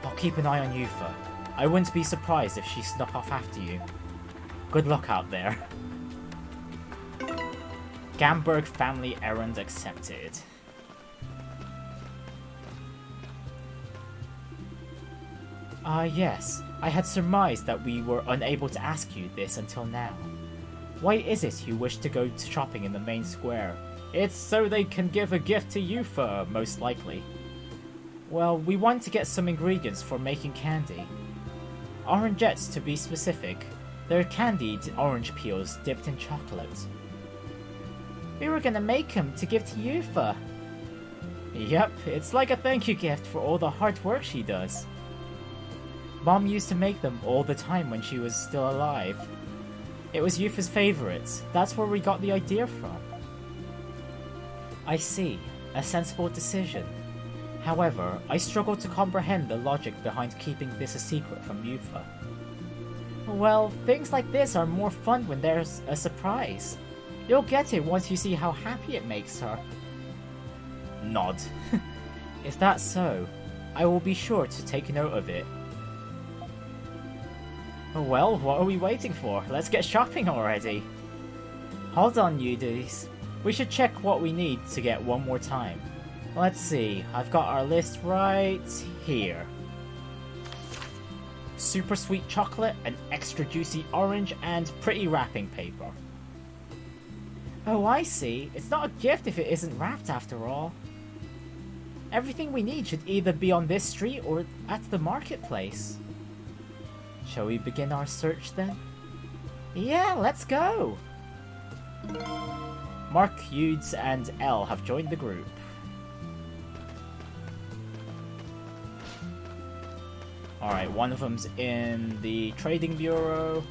Speaker 1: I'll keep an eye on Yufa. I wouldn't be surprised if she snuck off after you. Good luck out there. Gamberg family errand accepted. Yes. I had surmised that we were unable to ask you this until now. Why is it you wish to go shopping in the main square? It's so they can give a gift to Yufa, most likely. Well, we want to get some ingredients for making candy. Orangettes, to be specific. They're candied orange peels dipped in chocolate. We were gonna make them to give to Yufa. Yep, it's like a thank you gift for all the hard work she does. Mom used to make them all the time when she was still alive. It was Yufa's favorite. That's where we got the idea from. I see. A sensible decision. However, I struggle to comprehend the logic behind keeping this a secret from Yufa. Well, things like this are more fun when there's a surprise. You'll get it once you see how happy it makes her. Nod. If that's so, I will be sure to take note of it. Well, what are we waiting for? Let's get shopping already. Hold on, you dudes. We should check what we need to get one more time. Let's see, I've got our list right here. Super sweet chocolate, an extra juicy orange, and pretty wrapping paper. Oh, I see. It's not a gift if it isn't wrapped after all. Everything we need should either be on this street or at the marketplace. Shall we begin our search then? Yeah, let's go! Mark, Yudes, and Elle have joined the group. Alright, one of them's in the trading bureau.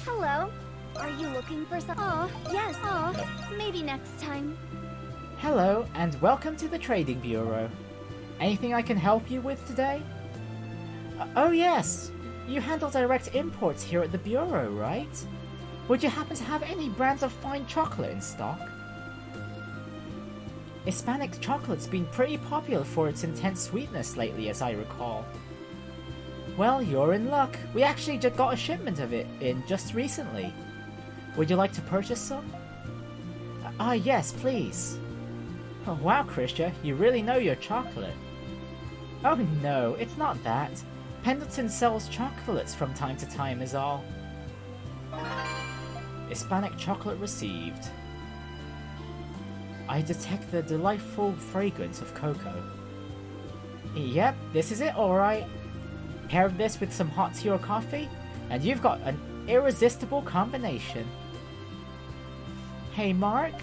Speaker 3: Hello. Are you looking for some? Oh, yes. Oh, maybe next time.
Speaker 1: Hello, and welcome to the trading bureau. Anything I can help you with today? Oh yes, you handle direct imports here at the bureau, right? Would you happen to have any brands of fine chocolate in stock? Hispanic chocolate's been pretty popular for its intense sweetness lately, as I recall. Well, you're in luck. We actually just got a shipment of it in just recently. Would you like to purchase some? Yes, please. Oh, wow, Krisha, you really know your chocolate. Oh no, it's not that. Pendleton sells chocolates from time to time is all. Hispanic chocolate received. I detect the delightful fragrance of cocoa. Yep, this is it, alright. Pair this with some hot tea or coffee, and you've got an irresistible combination. Hey, Mark?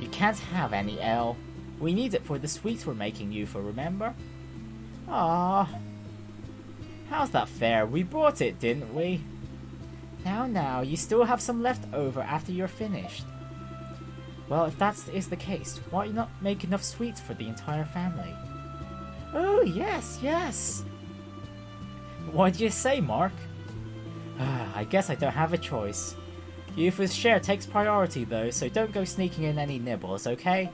Speaker 1: You can't have any, Elle. We need it for the sweets we're making you for, remember? Ah. How's that fair? We brought it, didn't we? Now, you still have some left over after you're finished. Well, if that is the case, why not make enough sweets for the entire family? Oh, yes. What did you say, Mark? I guess I don't have a choice. Yufa's share takes priority though, so don't go sneaking in any nibbles, okay?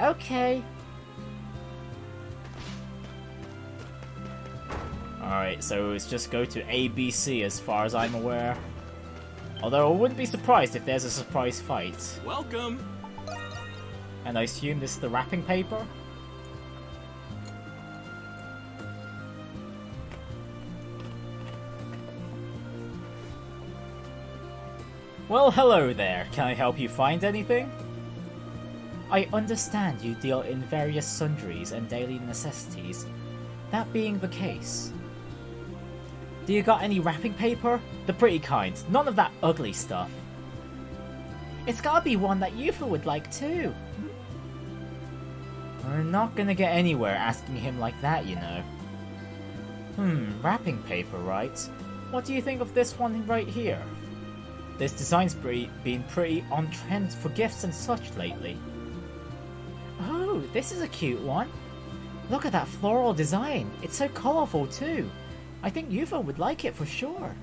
Speaker 1: Okay. Alright, so it's just go to ABC as far as I'm aware. Although I wouldn't be surprised if there's a surprise fight.
Speaker 7: Welcome.
Speaker 1: And I assume this is the wrapping paper? Well, hello there. Can I help you find anything? I understand you deal in various sundries and daily necessities. That being the case, do you got any wrapping paper? The pretty kind, none of that ugly stuff. It's gotta be one that Yufa would like too. We're not gonna get anywhere asking him like that, you know. Wrapping paper, right? What do you think of this one right here? This design's been pretty on trend for gifts and such lately. Oh, this is a cute one. Look at that floral design. It's so colourful too. I think Yufa would like it for sure.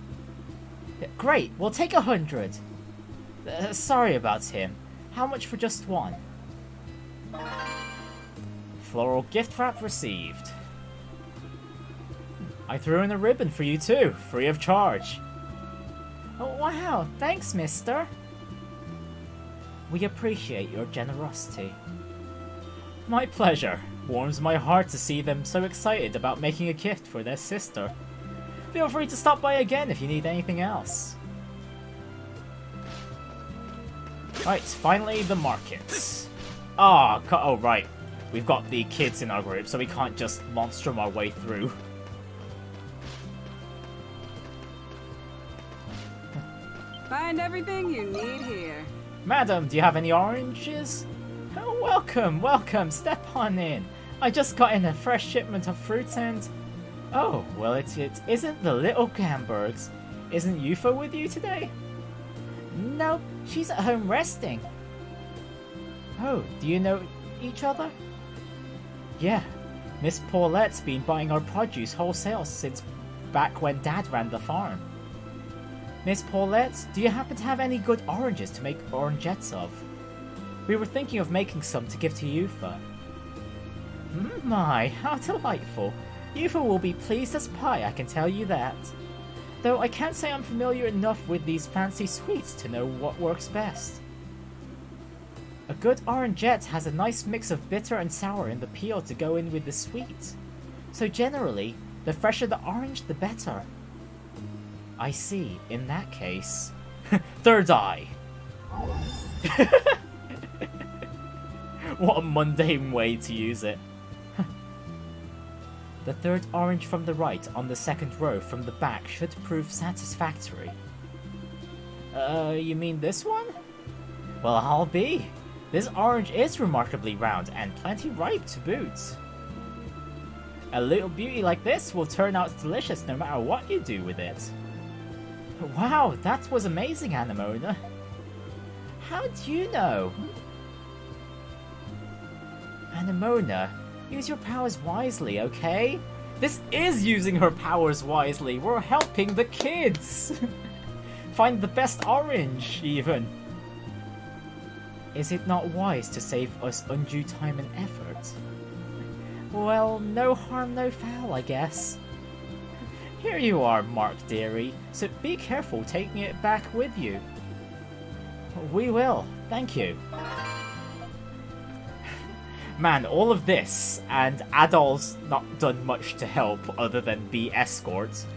Speaker 1: Great, we'll take 100. Sorry about him. How much for just one? Floral gift wrap received. I threw in a ribbon for you too, free of charge. Oh wow, thanks mister. We appreciate your generosity. My pleasure. Warms my heart to see them so excited about making a gift for their sister. Feel free to stop by again if you need anything else. Right, finally the markets. Oh right. We've got the kids in our group, so we can't just monstrum our way through.
Speaker 8: Find everything you need here.
Speaker 1: Madam, do you have any oranges? Oh, welcome, welcome, step on in. I just got in a fresh shipment of fruits and... Oh, well it isn't the little Gambergs. Isn't Yufa with you today? Nope, she's at home resting. Oh, do you know each other? Yeah, Miss Paulette's been buying our produce wholesale since back when Dad ran the farm. Miss Paulette, do you happen to have any good oranges to make orangettes of? We were thinking of making some to give to Yufa. My, how delightful. Yufa will be pleased as pie, I can tell you that. Though I can't say I'm familiar enough with these fancy sweets to know what works best. A good orangette has a nice mix of bitter and sour in the peel to go in with the sweet. So generally, the fresher the orange, the better. I see. In that case... Third eye! What a mundane way to use it. The third orange from the right on the second row from the back should prove satisfactory. You mean this one? Well, I'll be. This orange is remarkably round and plenty ripe to boot. A little beauty like this will turn out delicious no matter what you do with it. Wow, that was amazing, Anemona. How do you know? Anemona, use your powers wisely, okay? This is using her powers wisely. We're helping the kids. Find the best orange, even. Is it not wise to save us undue time and effort? Well, no harm, no foul, I guess. Here you are, Mark dearie, so be careful taking it back with you. We will, thank you. Man, all of this, and Adol's not done much to help other than be escorts.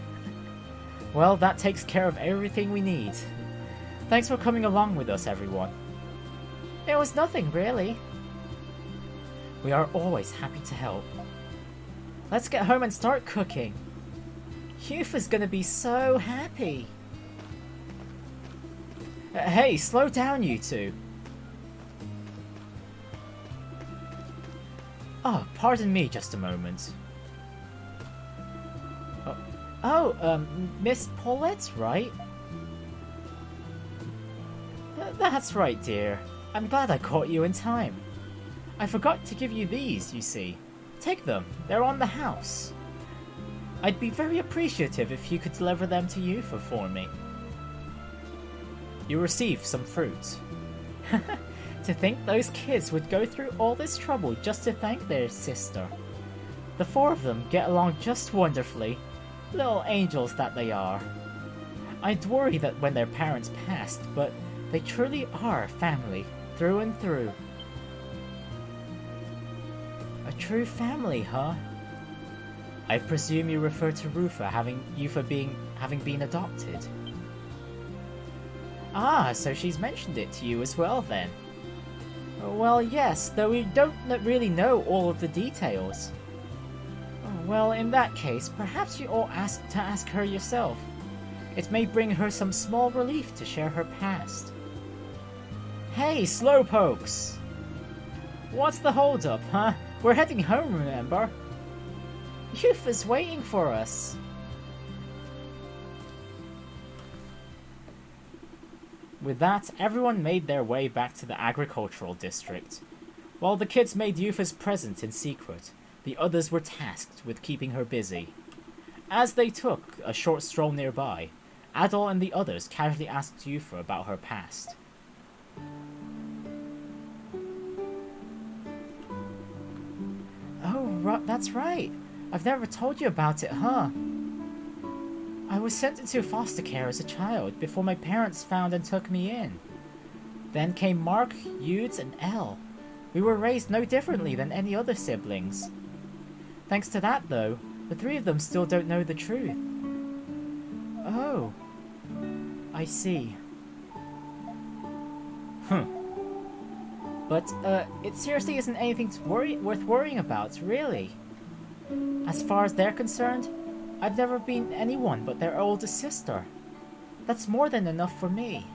Speaker 1: Well, that takes care of everything we need. Thanks for coming along with us, everyone. It was nothing, really. We are always happy to help. Let's get home and start cooking. Yufa's gonna be so happy. Hey, slow down, you two. Oh, pardon me just a moment. Miss Paulette's right? That's right, dear. I'm glad I caught you in time. I forgot to give you these, you see. Take them, they're on the house. I'd be very appreciative if you could deliver them to Yufa for me. You receive some fruit. To think those kids would go through all this trouble just to thank their sister. The four of them get along just wonderfully. Little angels that they are. I'd worry that when their parents passed, but they truly are family, through and through. A true family, huh? I presume you refer to Yufa having been adopted. Ah, so she's mentioned it to you as well then. Well, yes, though we don't really know all of the details. Well, in that case, perhaps you ought to ask her yourself. It may bring her some small relief to share her past. Hey, slowpokes! What's the holdup, huh? We're heading home, remember? Yufa's waiting for us. With that, everyone made their way back to the agricultural district. While the kids made Yufa's present in secret, the others were tasked with keeping her busy. As they took a short stroll nearby, Adol and the others casually asked Yufa about her past. Oh, that's right. I've never told you about it, huh? I was sent into foster care as a child before my parents found and took me in. Then came Mark, Yudes, and Elle. We were raised no differently than any other siblings. Thanks to that, though, the three of them still don't know the truth. Oh. I see. But, it seriously isn't anything worth worrying about, really. As far as they're concerned, I've never been anyone but their oldest sister. That's more than enough for me.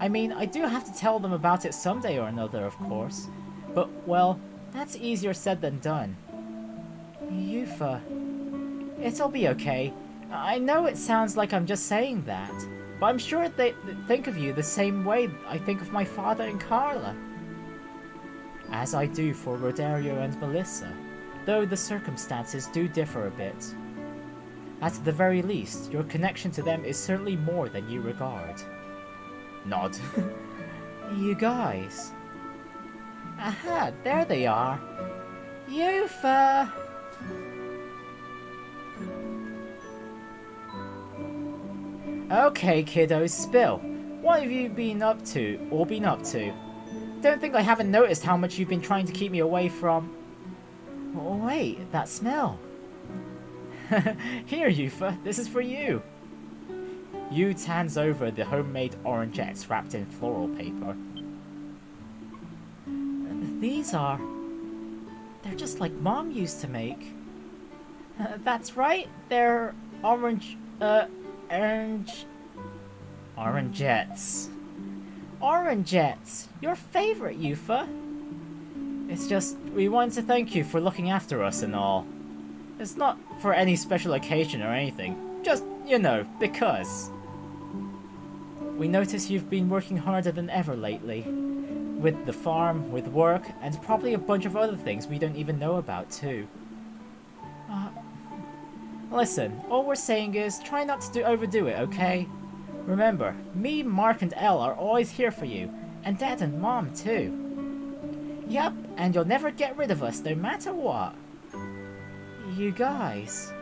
Speaker 1: I mean, I do have to tell them about it someday or another, of course. But, well, that's easier said than done. Yufa. It'll be okay. I know it sounds like I'm just saying that, but I'm sure they think of you the same way I think of my father and Carla. As I do for Rodario and Melissa, though the circumstances do differ a bit. At the very least, your connection to them is certainly more than you regard. Nod. You guys. Aha, there they are. Yufa! Okay, kiddos, spill. What have you been up to, or been up to? Don't think I haven't noticed how much you've been trying to keep me away from... Oh, wait, that smell. Here, Yufa, this is for you. Yudes hands over the homemade orangettes wrapped in floral paper. These are... They're just like Mom used to make. That's right, they're orangettes. Orangettes! Your favorite, Yufa! It's just, we wanted to thank you for looking after us and all. It's not for any special occasion or anything. Just, you know, because. We notice you've been working harder than ever lately. With the farm, with work, and probably a bunch of other things we don't even know about too. Listen, all we're saying is try not to overdo it, okay? Remember, me, Mark, and Elle are always here for you, and Dad and Mom too. Yup, and you'll never get rid of us no matter what. You guys.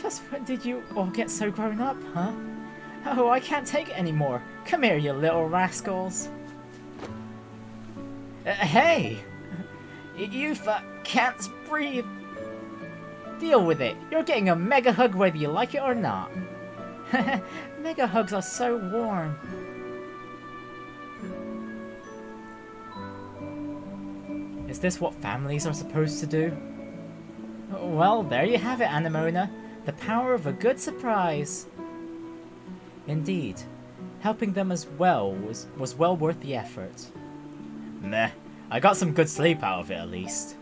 Speaker 1: Just when did you all get so grown up, huh? Oh, I can't take it anymore. Come here, you little rascals. Hey! You can't breathe. Deal with it. You're getting a mega hug whether you like it or not. Mega hugs are so warm. Is this what families are supposed to do? Well, there you have it, Anemona. The power of a good surprise. Indeed. Helping them as well was well worth the effort. Meh. I got some good sleep out of it, at least.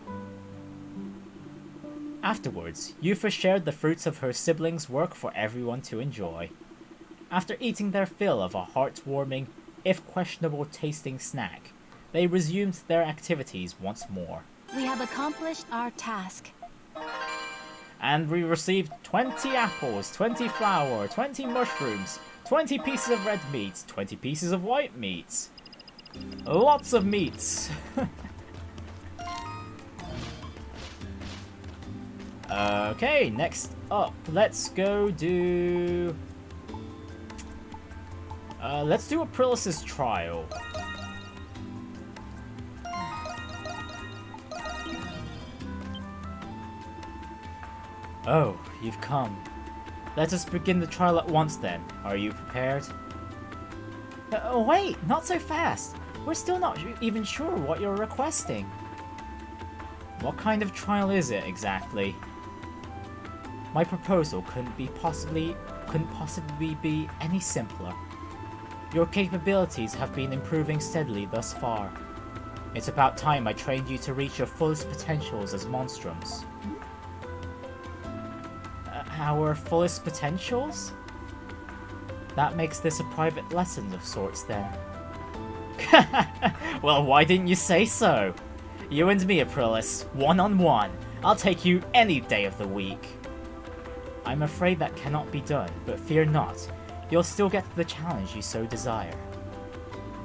Speaker 1: Afterwards, Yufa shared the fruits of her siblings' work for everyone to enjoy. After eating their fill of a heartwarming, if questionable tasting snack, they resumed their activities once more.
Speaker 3: We have accomplished our task.
Speaker 1: And we received 20 apples, 20 flour, 20 mushrooms, 20 pieces of red meat, 20 pieces of white meat. Lots of meats. Okay, next up, let's go do... let's do Aprilis Trial. Oh, you've come. Let us begin the trial at once then. Are you prepared? Wait, not so fast. We're still not even sure what you're requesting. What kind of trial is it exactly? My proposal couldn't possibly be any simpler. Your capabilities have been improving steadily thus far. It's about time I trained you to reach your fullest potentials as monstrums. Our fullest potentials? That makes this a private lesson of sorts then. Well, why didn't you say so? You and me, Aprilis. One-on-one. I'll take you any day of the week. I'm afraid that cannot be done, but fear not. You'll still get the challenge you so desire.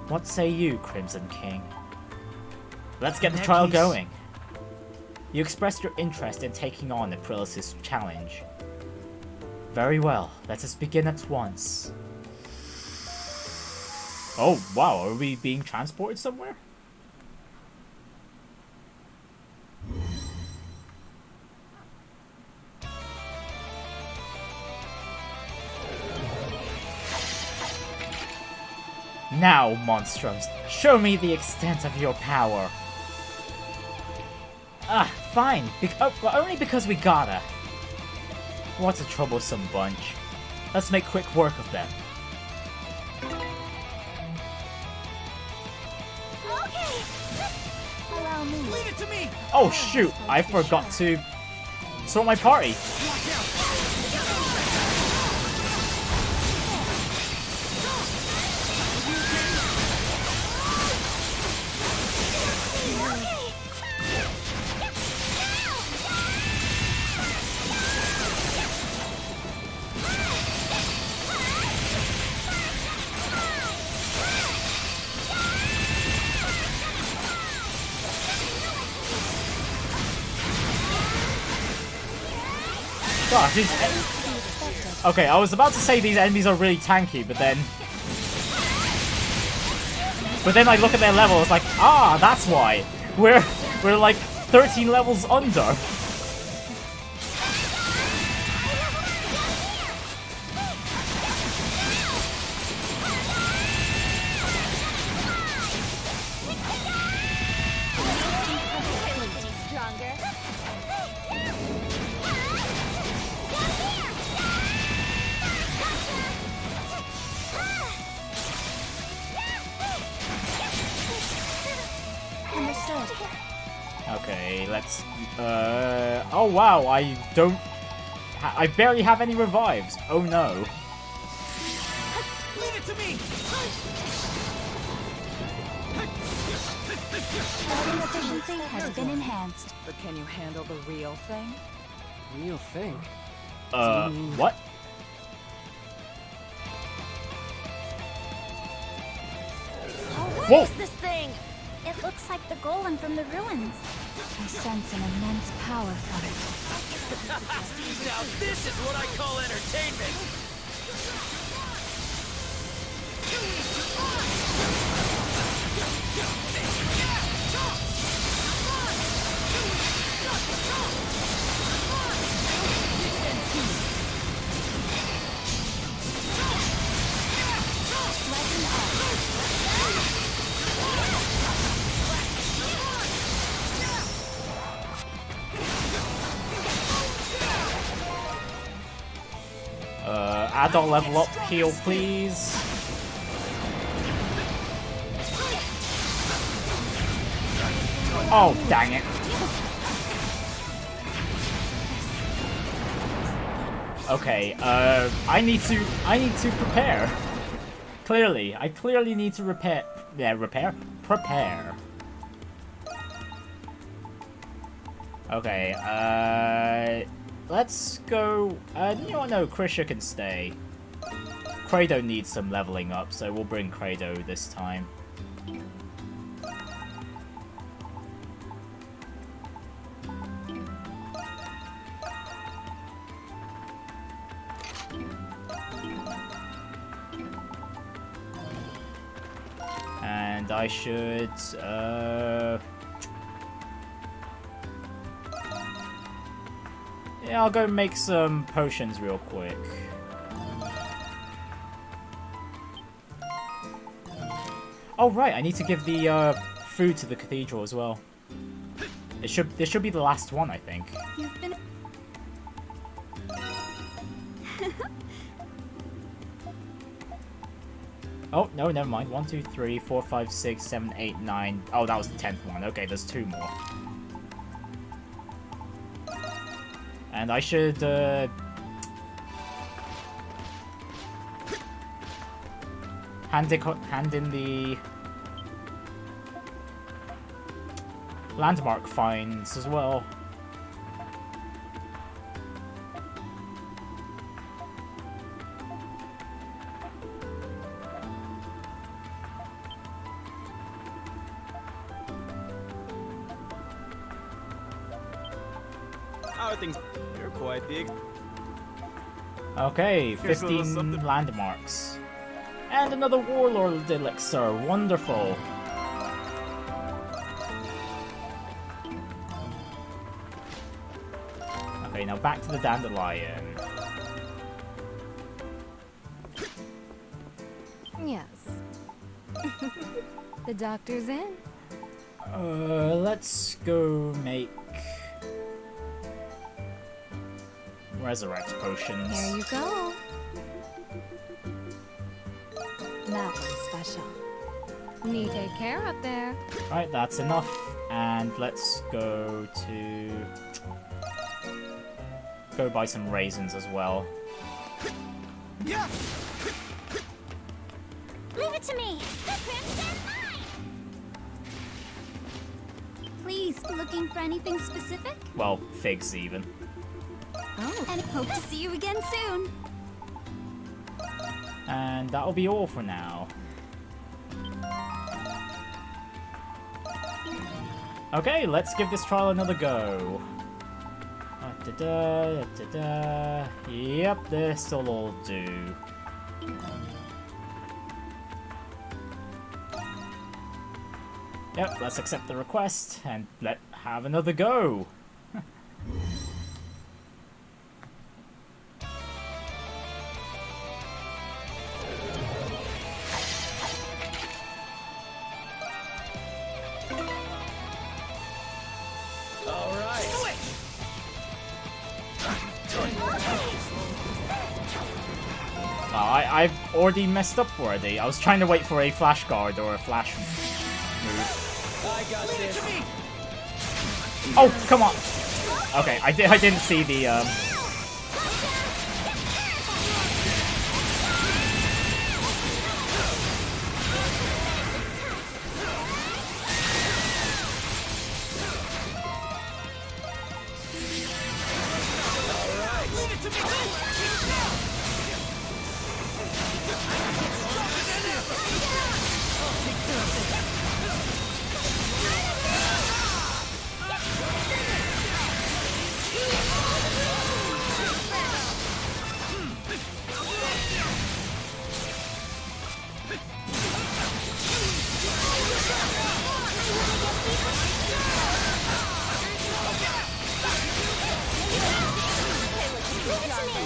Speaker 1: What say you, Crimson King? Let's get the trial going. You expressed your interest in taking on Aprilis' challenge. Very well, let us begin at once. Oh, wow, are we being transported somewhere? Now, monstrums, show me the extent of your power. Ah, fine. But only because we gotta. What a troublesome bunch. Let's make quick work of them.
Speaker 3: Okay. Allow me.
Speaker 2: Leave it to me!
Speaker 1: Oh shoot, I forgot to sort my party. Gosh, okay, I was about to say these enemies are really tanky, but then I look at their level, it's like, ah, that's why. We're like 13 levels under. Okay, let's... oh wow, I barely have any revives. Oh no.
Speaker 2: Leave it to me!
Speaker 3: Fighting efficiency has been enhanced.
Speaker 8: But can you handle the real thing?
Speaker 4: Real thing.
Speaker 1: What?
Speaker 3: What
Speaker 1: Whoa.
Speaker 3: is this thing? It looks like the golem from the ruins. I sense an immense power from it.
Speaker 2: Now this is what I call entertainment!
Speaker 1: Adult level up heal, please. Oh, dang it. Okay, I need to prepare. Clearly, I clearly need to prepare. Okay, let's go, you know what, no, Krisha can stay. Credo needs some leveling up, so we'll bring Credo this time. And I should, yeah, I'll go make some potions real quick. Oh right, I need to give the food to the cathedral as well. This should be the last one, I think.
Speaker 3: You've been...
Speaker 1: Oh, no, never mind. 1, 2, 3, 4, 5, 6, 7, 8, 9. Oh, that was the 10th one. Okay, there's 2 more. And I should, hand in the... landmark finds as well.
Speaker 2: How are things? You're quite the.
Speaker 1: Okay,
Speaker 2: Here's a little
Speaker 1: 15
Speaker 2: something.
Speaker 1: landmarks. And another Warlord elixir. Wonderful. Okay, now back to the Dandelion.
Speaker 10: Yes. The doctor's in.
Speaker 1: Let's go make resurrect potions.
Speaker 10: Here you go. That one's special. Need take care up there.
Speaker 1: Right, that's enough. And let's go to go buy some raisins as well.
Speaker 2: Yeah.
Speaker 3: Leave it to me. The crimps are mine.
Speaker 10: Please, looking for anything specific?
Speaker 1: Well, figs even.
Speaker 10: Oh, and hope to see you again soon.
Speaker 1: And that'll be all for now. Okay, let's give this trial another go. Yep, this'll all do. Yep, let's accept the request and have another go. I've already messed up already. I was trying to wait for a flash guard or a flash move.
Speaker 4: I got this.
Speaker 1: Oh, come on. Okay, I didn't see the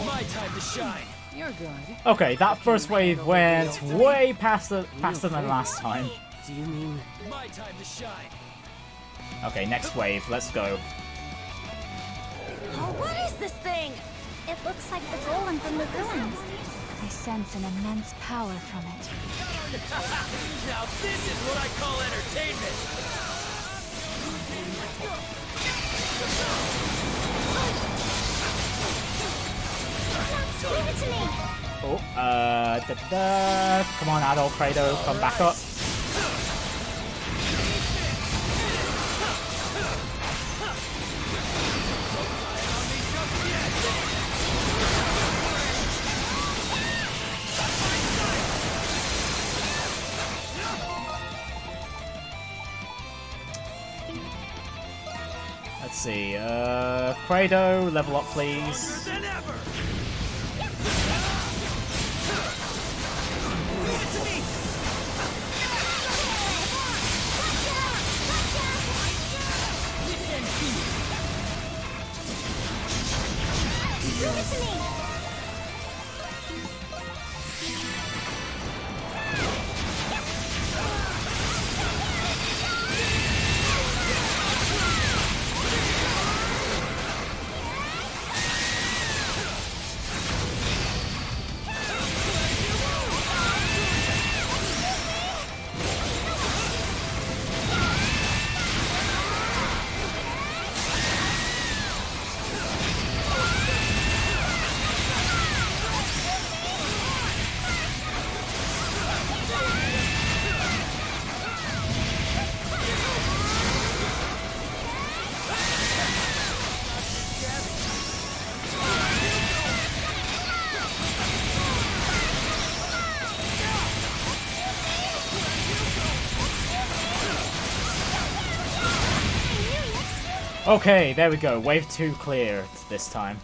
Speaker 4: My time to shine.
Speaker 8: You're good.
Speaker 1: Okay, that first wave went way faster than last time.
Speaker 4: Do you mean my time to shine?
Speaker 1: Okay, next wave, let's go.
Speaker 3: Oh, what is this thing? It looks like the golem from the ruins.
Speaker 10: I sense an immense power from it.
Speaker 4: Now this is what I call entertainment.
Speaker 3: Leave it to me.
Speaker 1: Oh, come on, adult Kratos, come back up. Let's see, Kratos, level up please.
Speaker 3: Leave it to me.
Speaker 1: Okay, there we go. Wave 2 clear this time.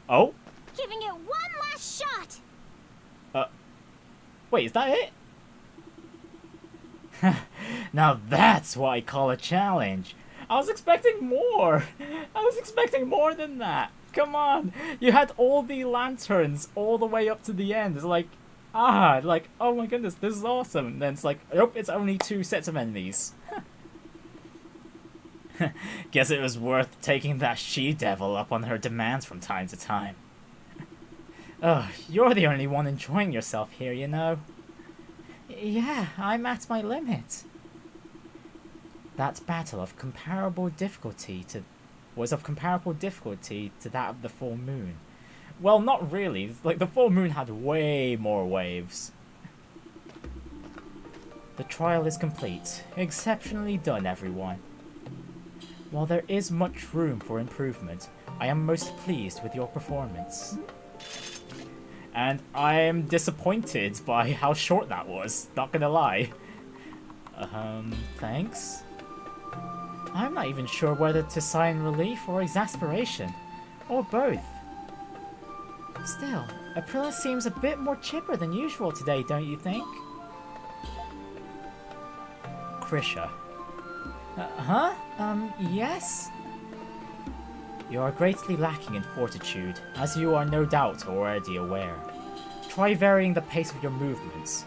Speaker 1: Oh?
Speaker 3: Giving it one last shot!
Speaker 1: Wait, is that it? Now that's what I call a challenge. I was expecting more. I was expecting more than that. Come on. You had all the lanterns all the way up to the end. It's like, oh my goodness, this is awesome. And then it's like, nope, it's only 2 sets of enemies. Guess it was worth taking that she-devil up on her demands from time to time. Ugh, you're the only one enjoying yourself here, you know. Yeah, I'm at my limit. That battle of comparable difficulty was of comparable difficulty to that of the full moon. Well, not really. Like, the full moon had way more waves. The trial is complete. Exceptionally done, everyone. While there is much room for improvement, I am most pleased with your performance. And I am disappointed by how short that was, not gonna lie. Thanks? I'm not even sure whether to sign relief or exasperation, or both. Still, Aprilis seems a bit more chipper than usual today, don't you think? Krisha. Yes? You are greatly lacking in fortitude, as you are no doubt already aware. Try varying the pace of your movements.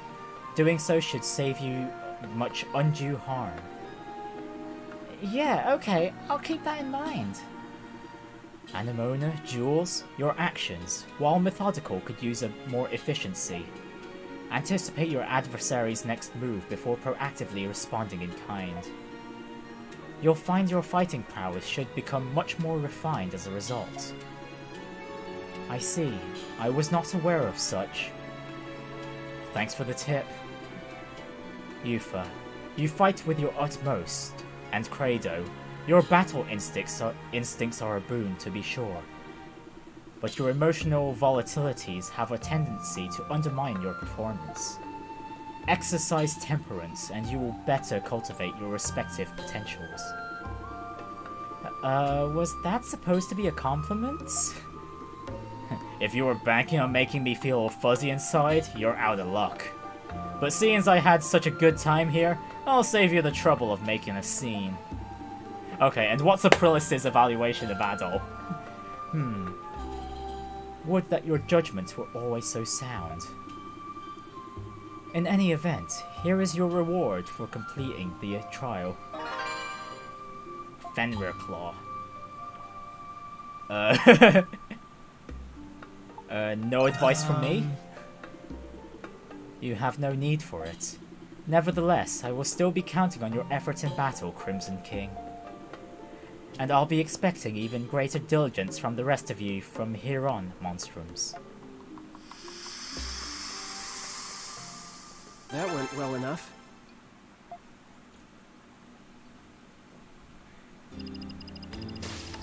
Speaker 1: Doing so should save you much undue harm. Yeah, okay, I'll keep that in mind. Anemona, Jules, your actions, while methodical, could use a more efficiency. Anticipate your adversary's next move before proactively responding in kind. You'll find your fighting prowess should become much more refined as a result. I see. I was not aware of such. Thanks for the tip. Yufa, you fight with your utmost, and Credo, your battle instincts are a boon to be sure. But your emotional volatilities have a tendency to undermine your performance. Exercise temperance, and you will better cultivate your respective potentials. Was that supposed to be a compliment? If you were banking on making me feel all fuzzy inside, you're out of luck. But seeing as I had such a good time here, I'll save you the trouble of making a scene. Okay, and what's Aprilis' evaluation of Adol? Would that your judgments were always so sound. In any event, here is your reward for completing the trial. Fenrir Claw. No advice from me? You have no need for it. Nevertheless, I will still be counting on your efforts in battle, Crimson King. And I'll be expecting even greater diligence from the rest of you from here on, Monstroms.
Speaker 2: That went well enough.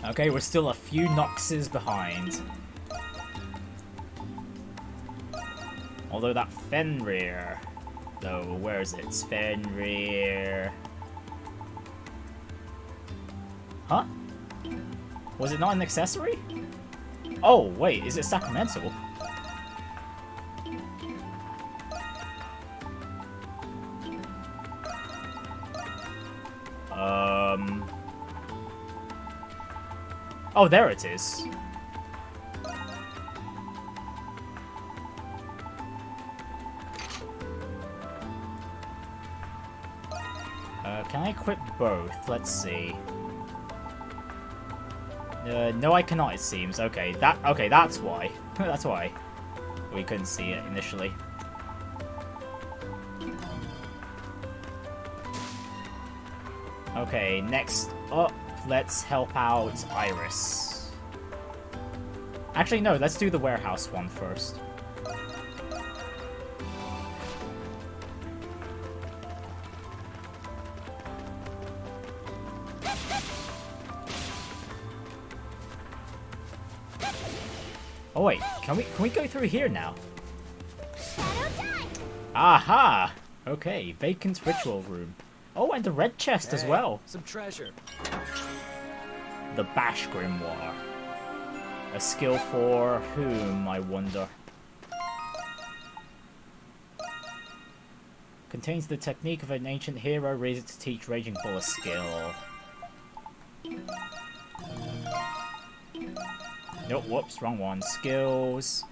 Speaker 1: Okay, we're still a few Noxes behind. Although that Fenrir, though, where is it? Fenrir. Huh? Was it not an accessory? Oh, wait, is it sacramental? Oh, there it is. Can I equip both? Let's see. No, I cannot, it seems. Okay, that's why. That's why we couldn't see it initially. Okay, next up, let's help out Iris. Actually, no, let's do the warehouse one first. Oh wait, can we go through here now? Aha! Okay, vacant ritual room. Oh, and the red chest as well.
Speaker 4: Some treasure.
Speaker 1: the Bash Grimoire. A skill for whom, I wonder? Contains the technique of an ancient hero raised to teach Raging Bull a skill. Nope, whoops, wrong one. Skills.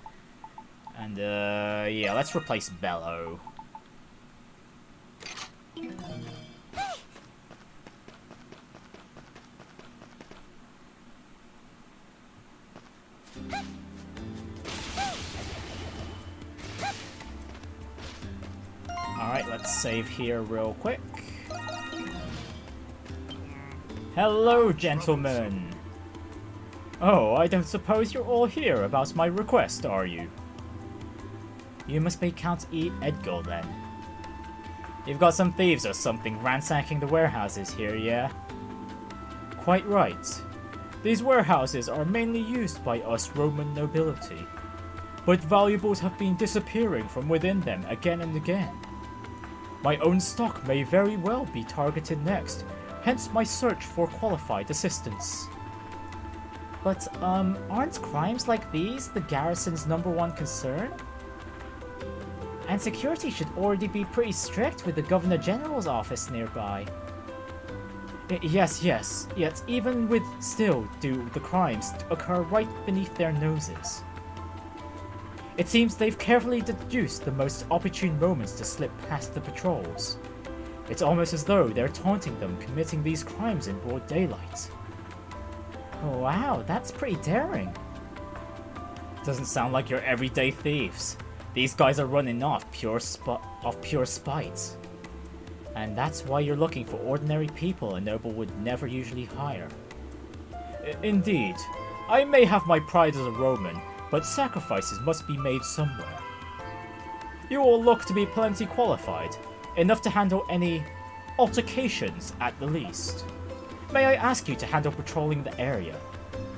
Speaker 1: And, yeah, let's replace Bellow. Alright, let's save here real quick. Hello, gentlemen! Oh, I don't suppose you're all here about my request, are you? You must be Count E. Edgar, then. You've got some thieves or something ransacking the warehouses here, yeah? Quite right. These warehouses are mainly used by us Roman nobility, but valuables have been disappearing from within them again and again. My own stock may very well be targeted next, hence my search for qualified assistance. But, aren't crimes like these the garrison's #1 concern? And security should already be pretty strict with the Governor General's office nearby. Yes, yet even with still do the crimes occur right beneath their noses. It seems they've carefully deduced the most opportune moments to slip past the patrols. It's almost as though they're taunting them committing these crimes in broad daylight. Oh, wow, that's pretty daring. Doesn't sound like your everyday thieves. These guys are running off pure spite. And that's why you're looking for ordinary people a noble would never usually hire. Indeed. I may have my pride as a Roman, but sacrifices must be made somewhere. You all look to be plenty qualified, enough to handle any altercations at the least. May I ask you to handle patrolling the area?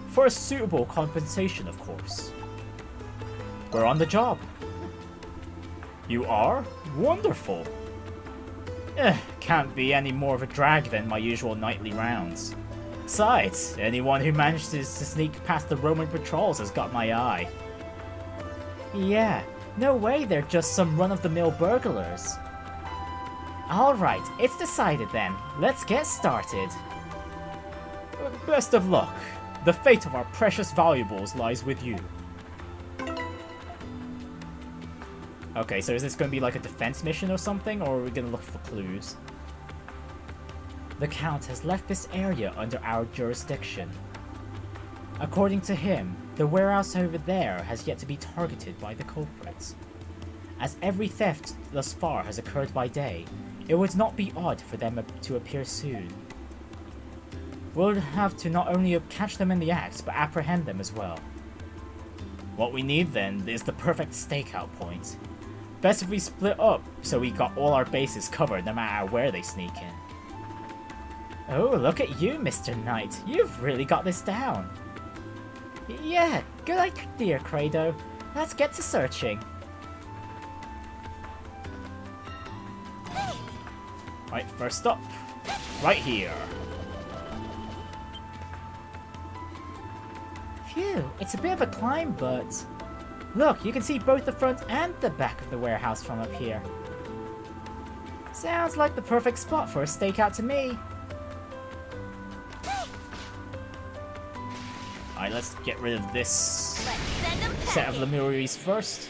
Speaker 1: For a suitable compensation, of course. We're on the job. You are? Wonderful. Can't be any more of a drag than my usual nightly rounds. Besides, anyone who manages to sneak past the Roman patrols has got my eye. Yeah, no way they're just some run-of-the-mill burglars. Alright, it's decided then. Let's get started. Best of luck. The fate of our precious valuables lies with you. Okay, so is this going to be like a defense mission or something, or are we going to look for clues? The Count has left this area under our jurisdiction. According to him, the warehouse over there has yet to be targeted by the culprits. As every theft thus far has occurred by day, it would not be odd for them to appear soon. We'll have to not only catch them in the act, but apprehend them as well. What we need then is the perfect stakeout point. Best if we split up so we got all our bases covered no matter where they sneak in. Oh, look at you, Mr. Knight. You've really got this down. Yeah, good idea, Credo. Let's get to searching. Right, first up. Right here. Phew, it's a bit of a climb, but... Look, you can see both the front and the back of the warehouse from up here. Sounds like the perfect spot for a stakeout to me. Alright, let's get rid of this set of Lemurians first.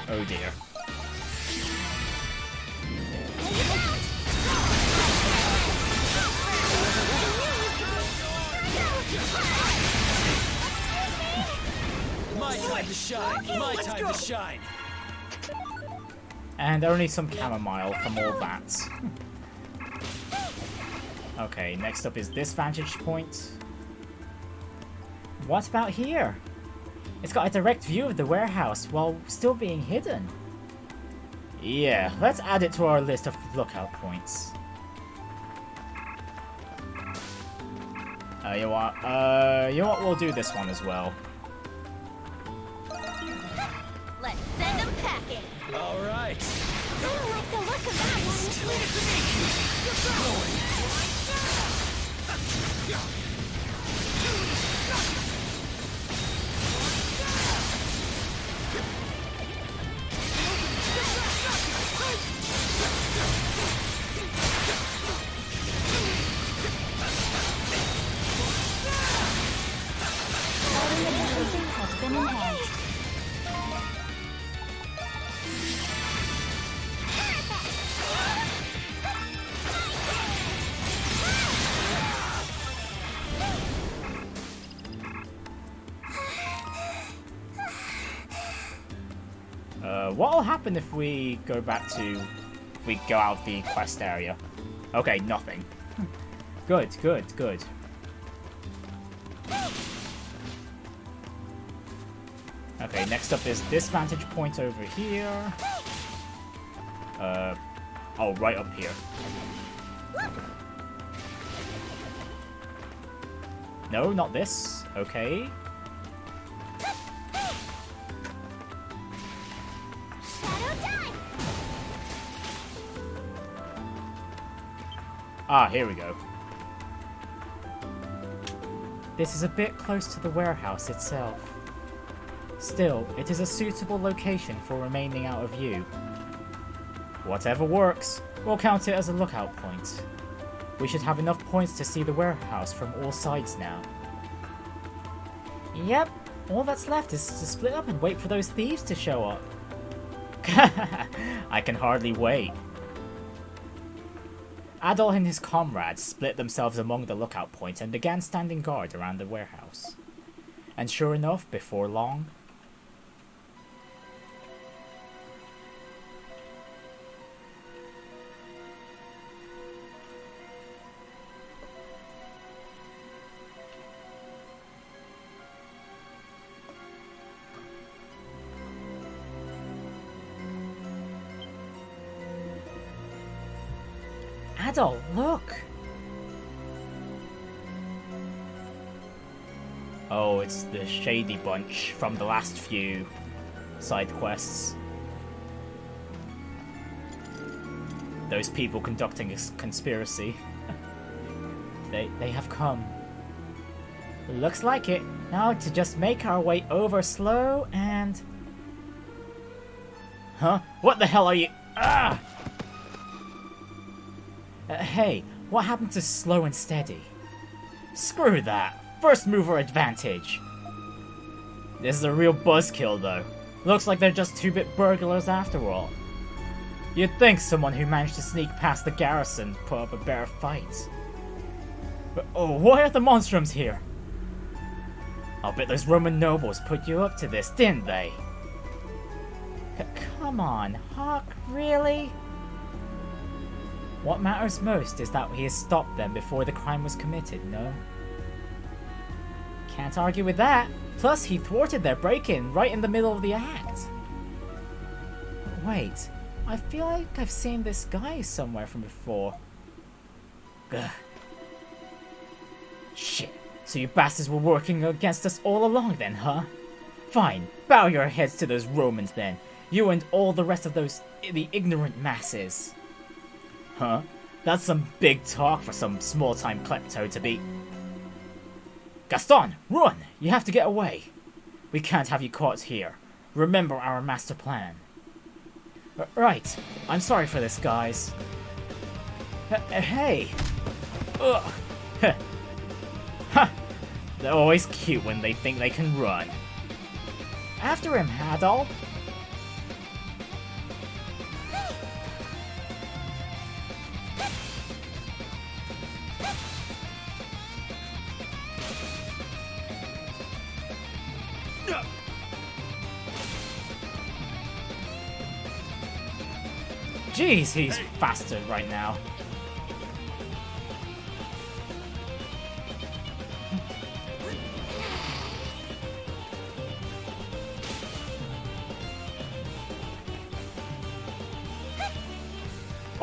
Speaker 1: Oh dear.
Speaker 4: My time to shine! My time to shine!
Speaker 1: And only some chamomile from all that. Okay, next up is this vantage point. What about here? It's got a direct view of the warehouse while still being hidden. Yeah, let's add it to our list of lookout points. You know what? We'll do this one as well.
Speaker 3: Let's send them packing.
Speaker 4: All right.
Speaker 3: I don't like the look of that one. Leave it to me. Fighting efficiency has been enhanced.
Speaker 1: What'll happen if we go back to... if we go out of the quest area? Okay, nothing. Good, good, good. Okay, next up is this vantage point over here. Oh, right up here. No, not this. Okay. Ah, here we go. This is a bit close to the warehouse itself. Still, it is a suitable location for remaining out of view. Whatever works, we'll count it as a lookout point. We should have enough points to see the warehouse from all sides now. Yep, all that's left is to split up and wait for those thieves to show up. I can hardly wait. Adol and his comrades split themselves among the lookout points and began standing guard around the warehouse. And sure enough, before long... Adol, look! Oh, it's the shady bunch from the last few side quests. Those people conducting a conspiracy. They have come. Looks like it. Now to just make our way over slow and... Huh? What the hell are you... Ah! Hey, what happened to slow and steady? Screw that! First mover advantage! This is a real buzzkill though. Looks like they're just 2-bit burglars after all. You'd think someone who managed to sneak past the garrison put up a better fight. But oh, why are the monstrums here? I'll bet those Roman nobles put you up to this, didn't they? Come on, Hawk, really? What matters most is that he has stopped them before the crime was committed, no? Can't argue with that. Plus, he thwarted their break-in right in the middle of the act. Wait, I feel like I've seen this guy somewhere from before. Ugh. Shit, so you bastards were working against us all along then, huh? Fine, bow your heads to those Romans then. You and all the rest of the ignorant masses. Huh? That's some big talk for some small-time klepto to be... Gaston, run! You have to get away. We can't have you caught here. Remember our master plan. Right. I'm sorry for this, guys. Hey! Ugh! Ha! They're always cute when they think they can run. After him, Adol. Jeez, he's faster right now.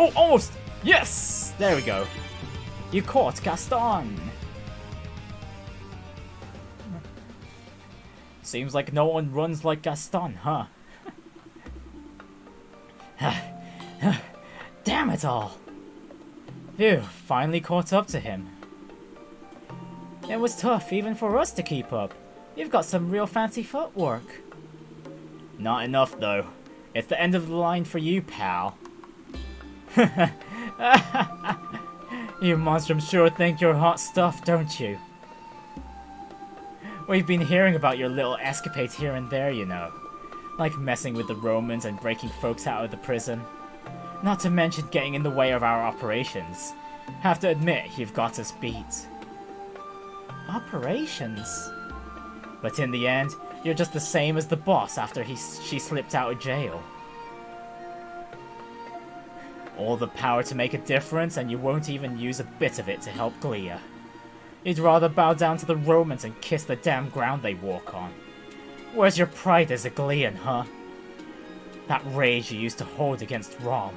Speaker 1: Oh, almost! Yes! There we go. You caught Gaston! Seems like no one runs like Gaston, huh? Damn it all! Phew, finally caught up to him. It was tough even for us to keep up. You've got some real fancy footwork. Not enough though. It's the end of the line for you, pal. You monstrums sure think you're hot stuff, don't you? We've been hearing about your little escapades here and there, you know. Like messing with the Romans and breaking folks out of the prison. Not to mention getting in the way of our operations. Have to admit, you've got us beat. Operations? But in the end, you're just the same as the boss after she slipped out of jail. All the power to make a difference, and you won't even use a bit of it to help Glia. You'd rather bow down to the Romans and kiss the damn ground they walk on. Where's your pride as a Glian, huh? That rage you used to hold against Rom.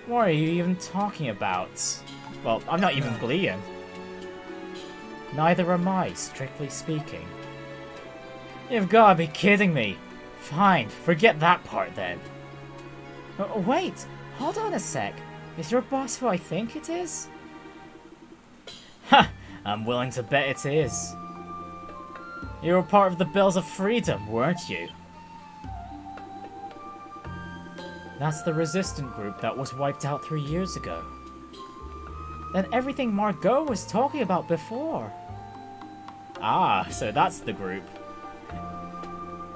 Speaker 1: What are you even talking about? Well, I'm not even Glian. Neither am I, strictly speaking. You've gotta be kidding me. Fine, forget that part then. Wait, hold on a sec. Is your boss who I think it is? Ha! I'm willing to bet it is. You were part of the Bells of Freedom, weren't you? That's the resistant group that was wiped out 3 years ago. Then everything Margot was talking about before. Ah, so that's the group.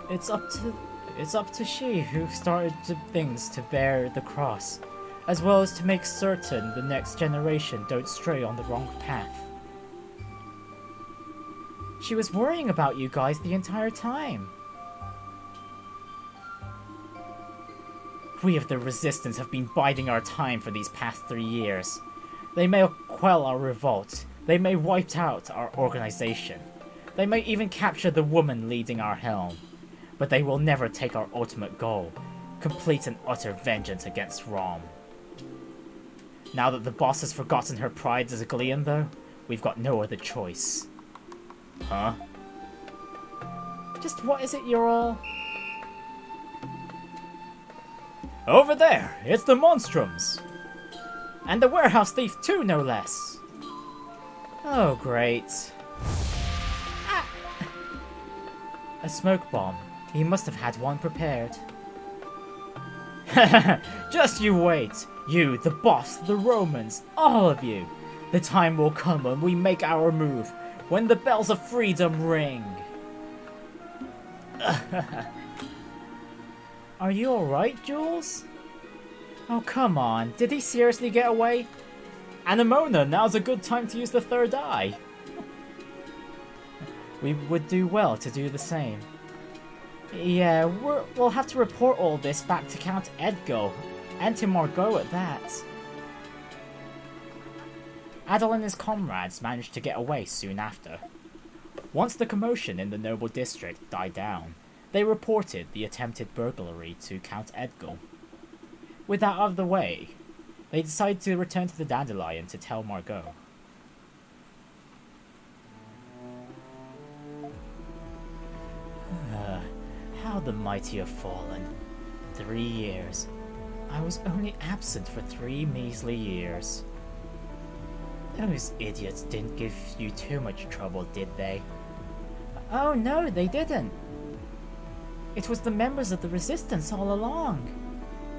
Speaker 1: It's up to she who started things to bear the cross, as well as to make certain the next generation don't stray on the wrong path. She was worrying about you guys the entire time. We of the Resistance have been biding our time for these past 3 years. They may quell our revolt, they may wipe out our organization, they may even capture the woman leading our helm, but they will never take our ultimate goal, complete and utter vengeance against Rom. Now that the boss has forgotten her pride as a Glian though, we've got no other choice. Huh? Just what is it you're all... Over there! It's the Monstrums! And the warehouse thief too, no less! Oh, great. Ah. A smoke bomb. He must have had one prepared. Just you wait! You, the boss, the Romans, all of you! The time will come when we make our move, when the bells of freedom ring! Are you alright, Jules? Oh, come on. Did he seriously get away? Anemona, now's a good time to use the third eye. We would do well to do the same. Yeah, we'll have to report all this back to Count Edgar, and to Margot at that. Adel and his comrades managed to get away soon after. Once the commotion in the noble district died down, they reported the attempted burglary to Count Edgar. With that out of the way, they decided to return to the Dandelion to tell Margot. How the mighty have fallen. 3 years. I was only absent for 3 measly years. Those idiots didn't give you too much trouble, did they? Oh no, they didn't. It was the members of the Resistance all along.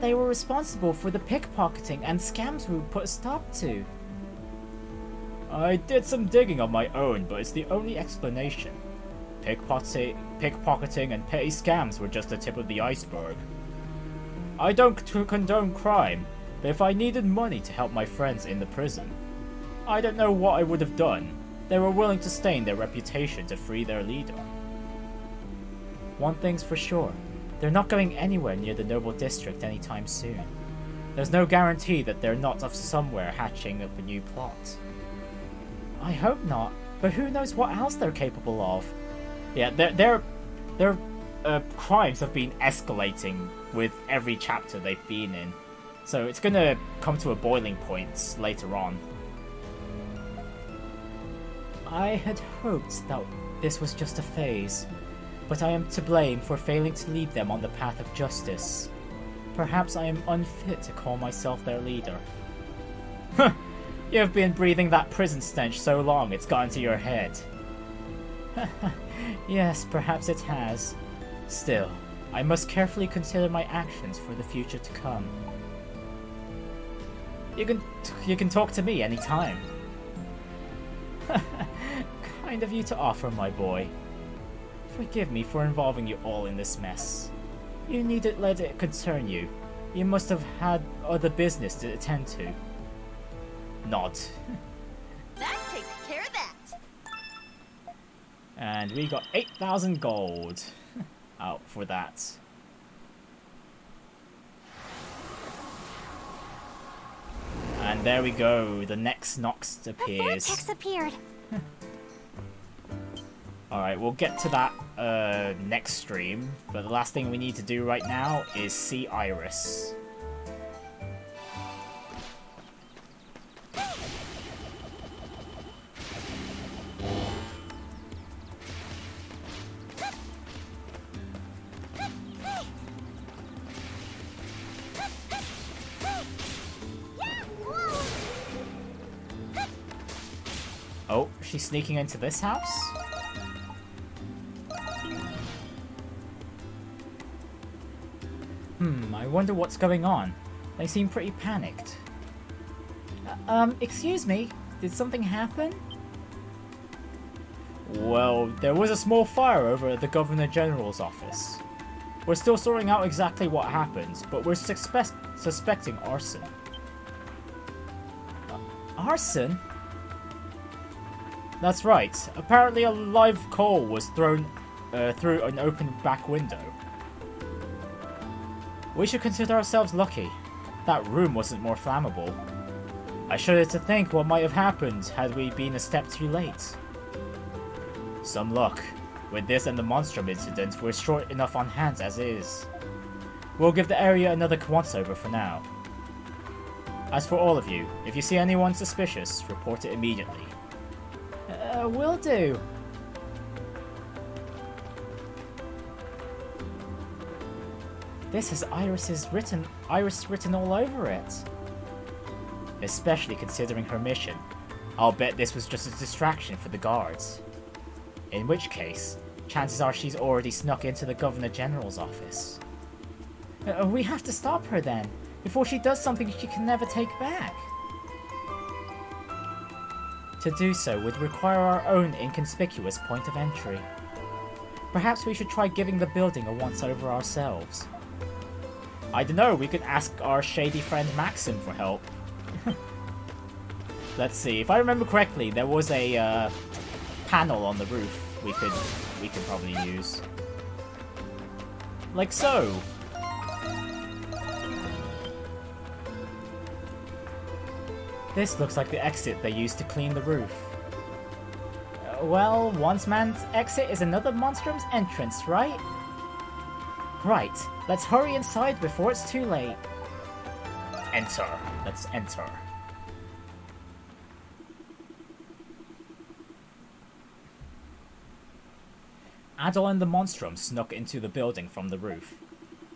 Speaker 1: They were responsible for the pickpocketing and scams we put a stop to. I did some digging on my own, but it's the only explanation. Pickpocketing and petty scams were just the tip of the iceberg. I don't condone crime, but if I needed money to help my friends in the prison, I don't know what I would have done. They were willing to stain their reputation to free their leader. One thing's for sure, they're not going anywhere near the noble district anytime soon. There's no guarantee that they're not off somewhere hatching up a new plot. I hope not, but who knows what else they're capable of. Yeah, they're crimes have been escalating with every chapter they've been in. So it's gonna come to a boiling point later on. I had hoped that this was just a phase, but I am to blame for failing to lead them on the path of justice. Perhaps I am unfit to call myself their leader. You have been breathing that prison stench so long it's got into your head. Yes, perhaps it has. Still, I must carefully consider my actions for the future to come. You can talk to me anytime. Kind of you to offer, my boy. Forgive me for involving you all in this mess. You needn't let it concern you. You must have had other business to attend to. Nod.
Speaker 3: That takes care of that.
Speaker 1: And we got 8,000 gold out for that. And there we go, the next Nox appears.
Speaker 3: The vortex appeared.
Speaker 1: Alright, we'll get to that next stream, but the last thing we need to do right now is see Iris. Oh, she's sneaking into this house? I wonder what's going on. They seem pretty panicked. Excuse me, did something happen? Well, there was a small fire over at the Governor General's office. We're still sorting out exactly what happened, but we're suspecting arson. Arson? That's right. Apparently a live coal was thrown through an open back window. We should consider ourselves lucky. That room wasn't more flammable. I shudder to think what might have happened had we been a step too late. Some luck. With this and the Monstrum incident, we're short enough on hands as is. We'll give the area another once-over for now. As for all of you, if you see anyone suspicious, report it immediately. Will do. This has Iris written all over it. Especially considering her mission. I'll bet this was just a distraction for the guards. In which case, chances are she's already snuck into the Governor General's office. We have to stop her then, before she does something she can never take back. To do so would require our own inconspicuous point of entry. Perhaps we should try giving the building a once-over ourselves. I dunno, we could ask our shady friend Maxim for help. Let's see, if I remember correctly, there was a panel on the roof we could probably use. Like so. This looks like the exit they used to clean the roof. Well, one man's exit is another monstrum's entrance, right? Right, let's hurry inside before it's too late. Enter. Let's enter. Adol and the Monstrum snuck into the building from the roof.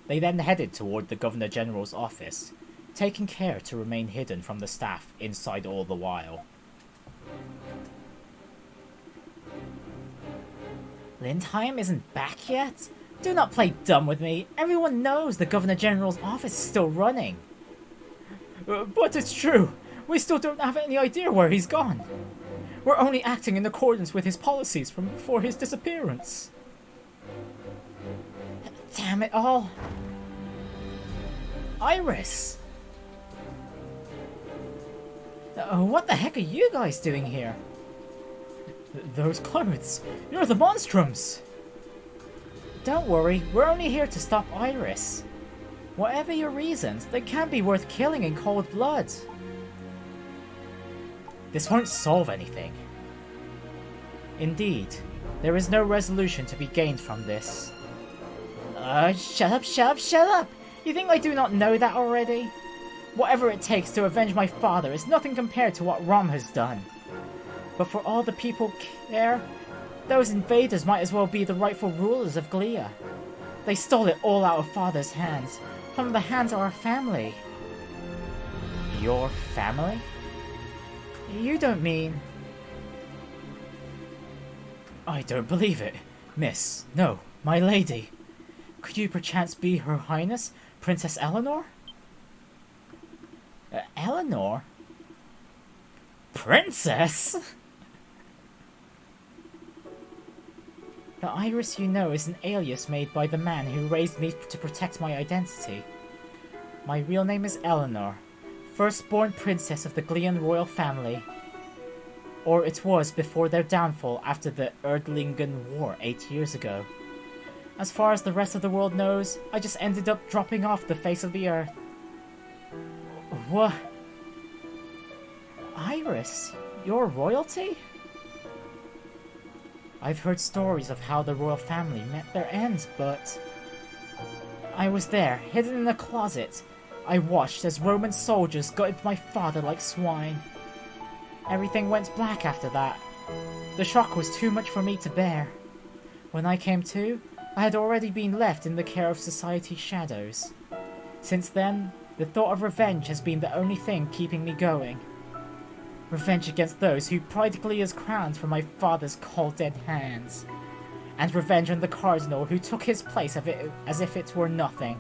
Speaker 1: They then headed toward the Governor General's office, taking care to remain hidden from the staff inside all the while. Lindheim isn't back yet? Do not play dumb with me. Everyone knows the Governor General's office is still running. But it's true. We still don't have any idea where he's gone. We're only acting in accordance with his policies from before his disappearance. Damn it all. Iris! What the heck are you guys doing here? Those clothes. You're the Monstrums! Don't worry, we're only here to stop Iris. Whatever your reasons, they can't be worth killing in cold blood. This won't solve anything. Indeed, there is no resolution to be gained from this. Shut up, shut up, shut up! You think I do not know that already? Whatever it takes to avenge my father is nothing compared to what Rom has done. But for all the people there, those invaders might as well be the rightful rulers of Glia. They stole it all out of Father's hands, from the hands of our family. Your family? You don't mean... I don't believe it. Miss, no, my lady. Could you perchance be Her Highness, Princess Eleanor? Eleanor? Princess? The Iris you know is an alias made by the man who raised me to protect my identity. My real name is Eleanor, firstborn princess of the Glian royal family. Or it was before their downfall after the Erdlingen War 8 years ago. As far as the rest of the world knows, I just ended up dropping off the face of the earth. What? Iris? You're royalty? I've heard stories of how the royal family met their ends, but... I was there, hidden in a closet. I watched as Roman soldiers gutted my father like swine. Everything went black after that. The shock was too much for me to bear. When I came to, I had already been left in the care of society's shadows. Since then, the thought of revenge has been the only thing keeping me going. Revenge against those who pried Glia's crowns from my father's cold dead hands. And revenge on the Cardinal who took his place as if it were nothing.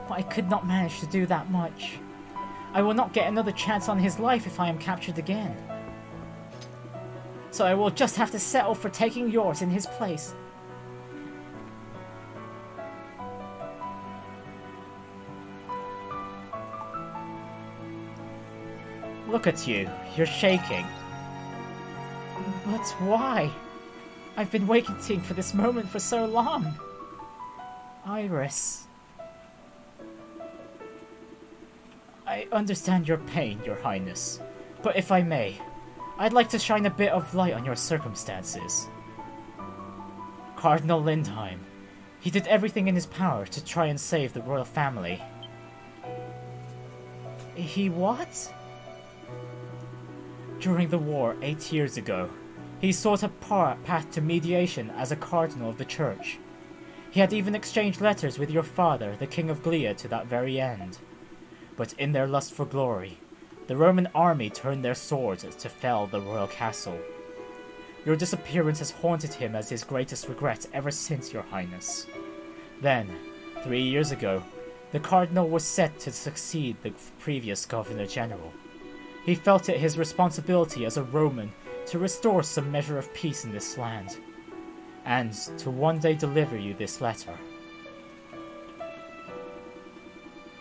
Speaker 1: But I could not manage to do that much. I will not get another chance on his life if I am captured again. So I will just have to settle for taking yours in his place. Look at you, you're shaking. But why? I've been waiting for this moment for so long. Iris. I understand your pain, Your Highness, but if I may, I'd like to shine a bit of light on your circumstances. Cardinal Lindheim, he did everything in his power to try and save the royal family. He what? During the war 8 years ago, he sought a path to mediation as a cardinal of the church. He had even exchanged letters with your father, the King of Glia, to that very end. But in their lust for glory, the Roman army turned their swords to fell the royal castle. Your disappearance has haunted him as his greatest regret ever since, Your Highness. Then, 3 years ago, the Cardinal was set to succeed the previous Governor General. He felt it his responsibility as a Roman to restore some measure of peace in this land, and to one day deliver you this letter.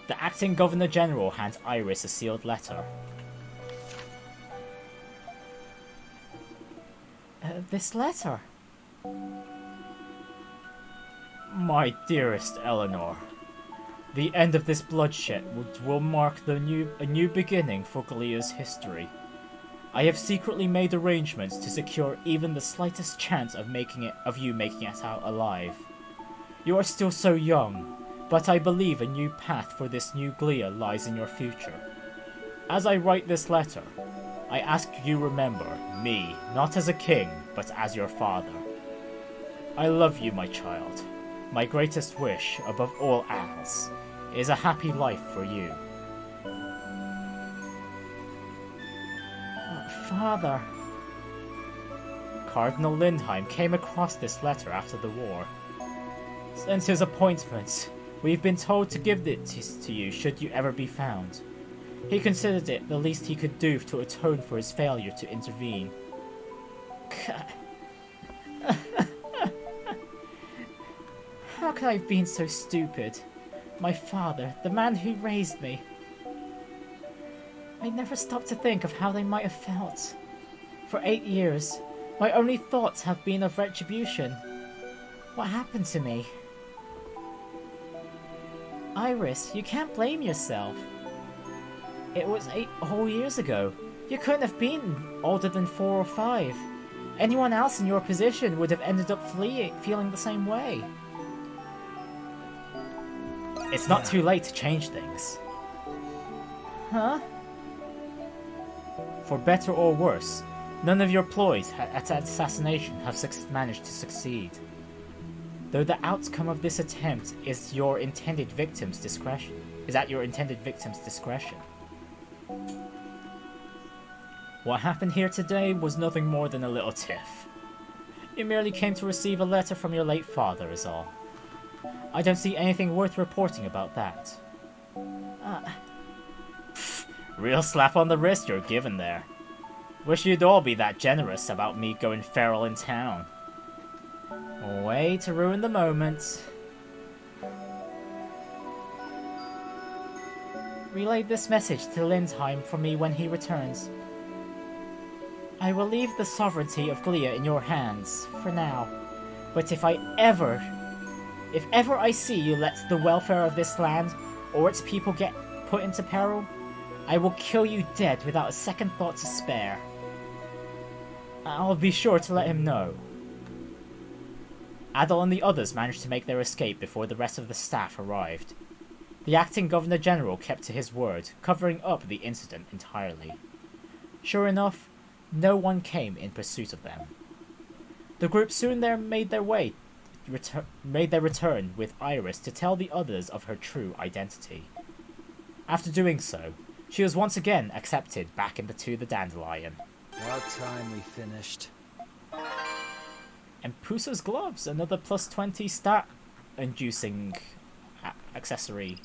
Speaker 1: The acting Governor General hands Iris a sealed letter. This letter? My dearest Eleanor, the end of this bloodshed will mark a new beginning for Glia's history. I have secretly made arrangements to secure even the slightest chance of you making it out alive. You are still so young, but I believe a new path for this new Glia lies in your future. As I write this letter, I ask you remember me, not as a king, but as your father. I love you, my child. My greatest wish, above all else, is a happy life for you. Father. Cardinal Lindheim came across this letter after the war. Since his appointment, we've been told to give it to you should you ever be found. He considered it the least he could do to atone for his failure to intervene. How could I have been so stupid? My father, the man who raised me. I never stopped to think of how they might have felt. For 8 years, my only thoughts have been of retribution. What happened to me? Iris, you can't blame yourself. It was 8 whole years ago. You couldn't have been older than 4 or 5. Anyone else in your position would have ended up feeling the same way. It's not too late to change things. Huh? For better or worse, none of your ploys at assassination have managed to succeed. Though the outcome of this attempt is at your intended victim's discretion. What happened here today was nothing more than a little tiff. You merely came to receive a letter from your late father is all. I don't see anything worth reporting about that. Real slap on the wrist you're given there. Wish you'd all be that generous about me going feral in town. Way to ruin the moment. Relay this message to Lindheim for me when he returns. I will leave the sovereignty of Glia in your hands, for now. But if ever I see you let the welfare of this land, or its people get put into peril, I will kill you dead without a second thought to spare. I'll be sure to let him know. Adol and the others managed to make their escape before the rest of the staff arrived. The acting Governor General kept to his word, covering up the incident entirely. Sure enough, no one came in pursuit of them. The group soon made their return with Iris to tell the others of her true identity. After doing so, she was once again accepted back into the Dandelion.
Speaker 4: About time we finished.
Speaker 1: And Pusa's gloves, another plus 20 stat inducing accessory.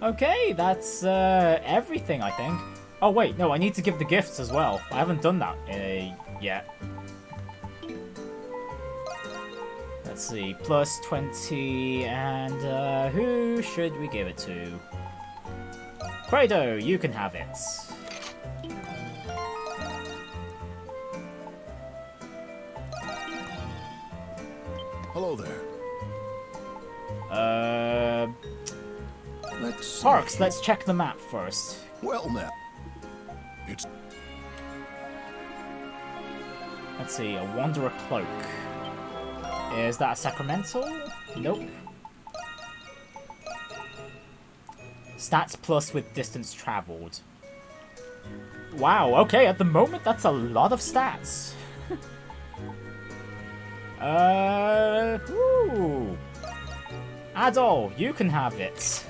Speaker 1: Okay, that's everything, I think. Oh wait, no, I need to give the gifts as well. I haven't done that yet. Let's see, plus 20, and who should we give it to? Credo, you can have it.
Speaker 9: Hello there.
Speaker 1: Parks, let's check the map first.
Speaker 9: Well now.
Speaker 1: Let's see, a Wanderer Cloak. Is that a Sacramental? Nope. Stats plus with distance traveled. Wow, okay, at the moment that's a lot of stats. Ooh. Adol, you can have it.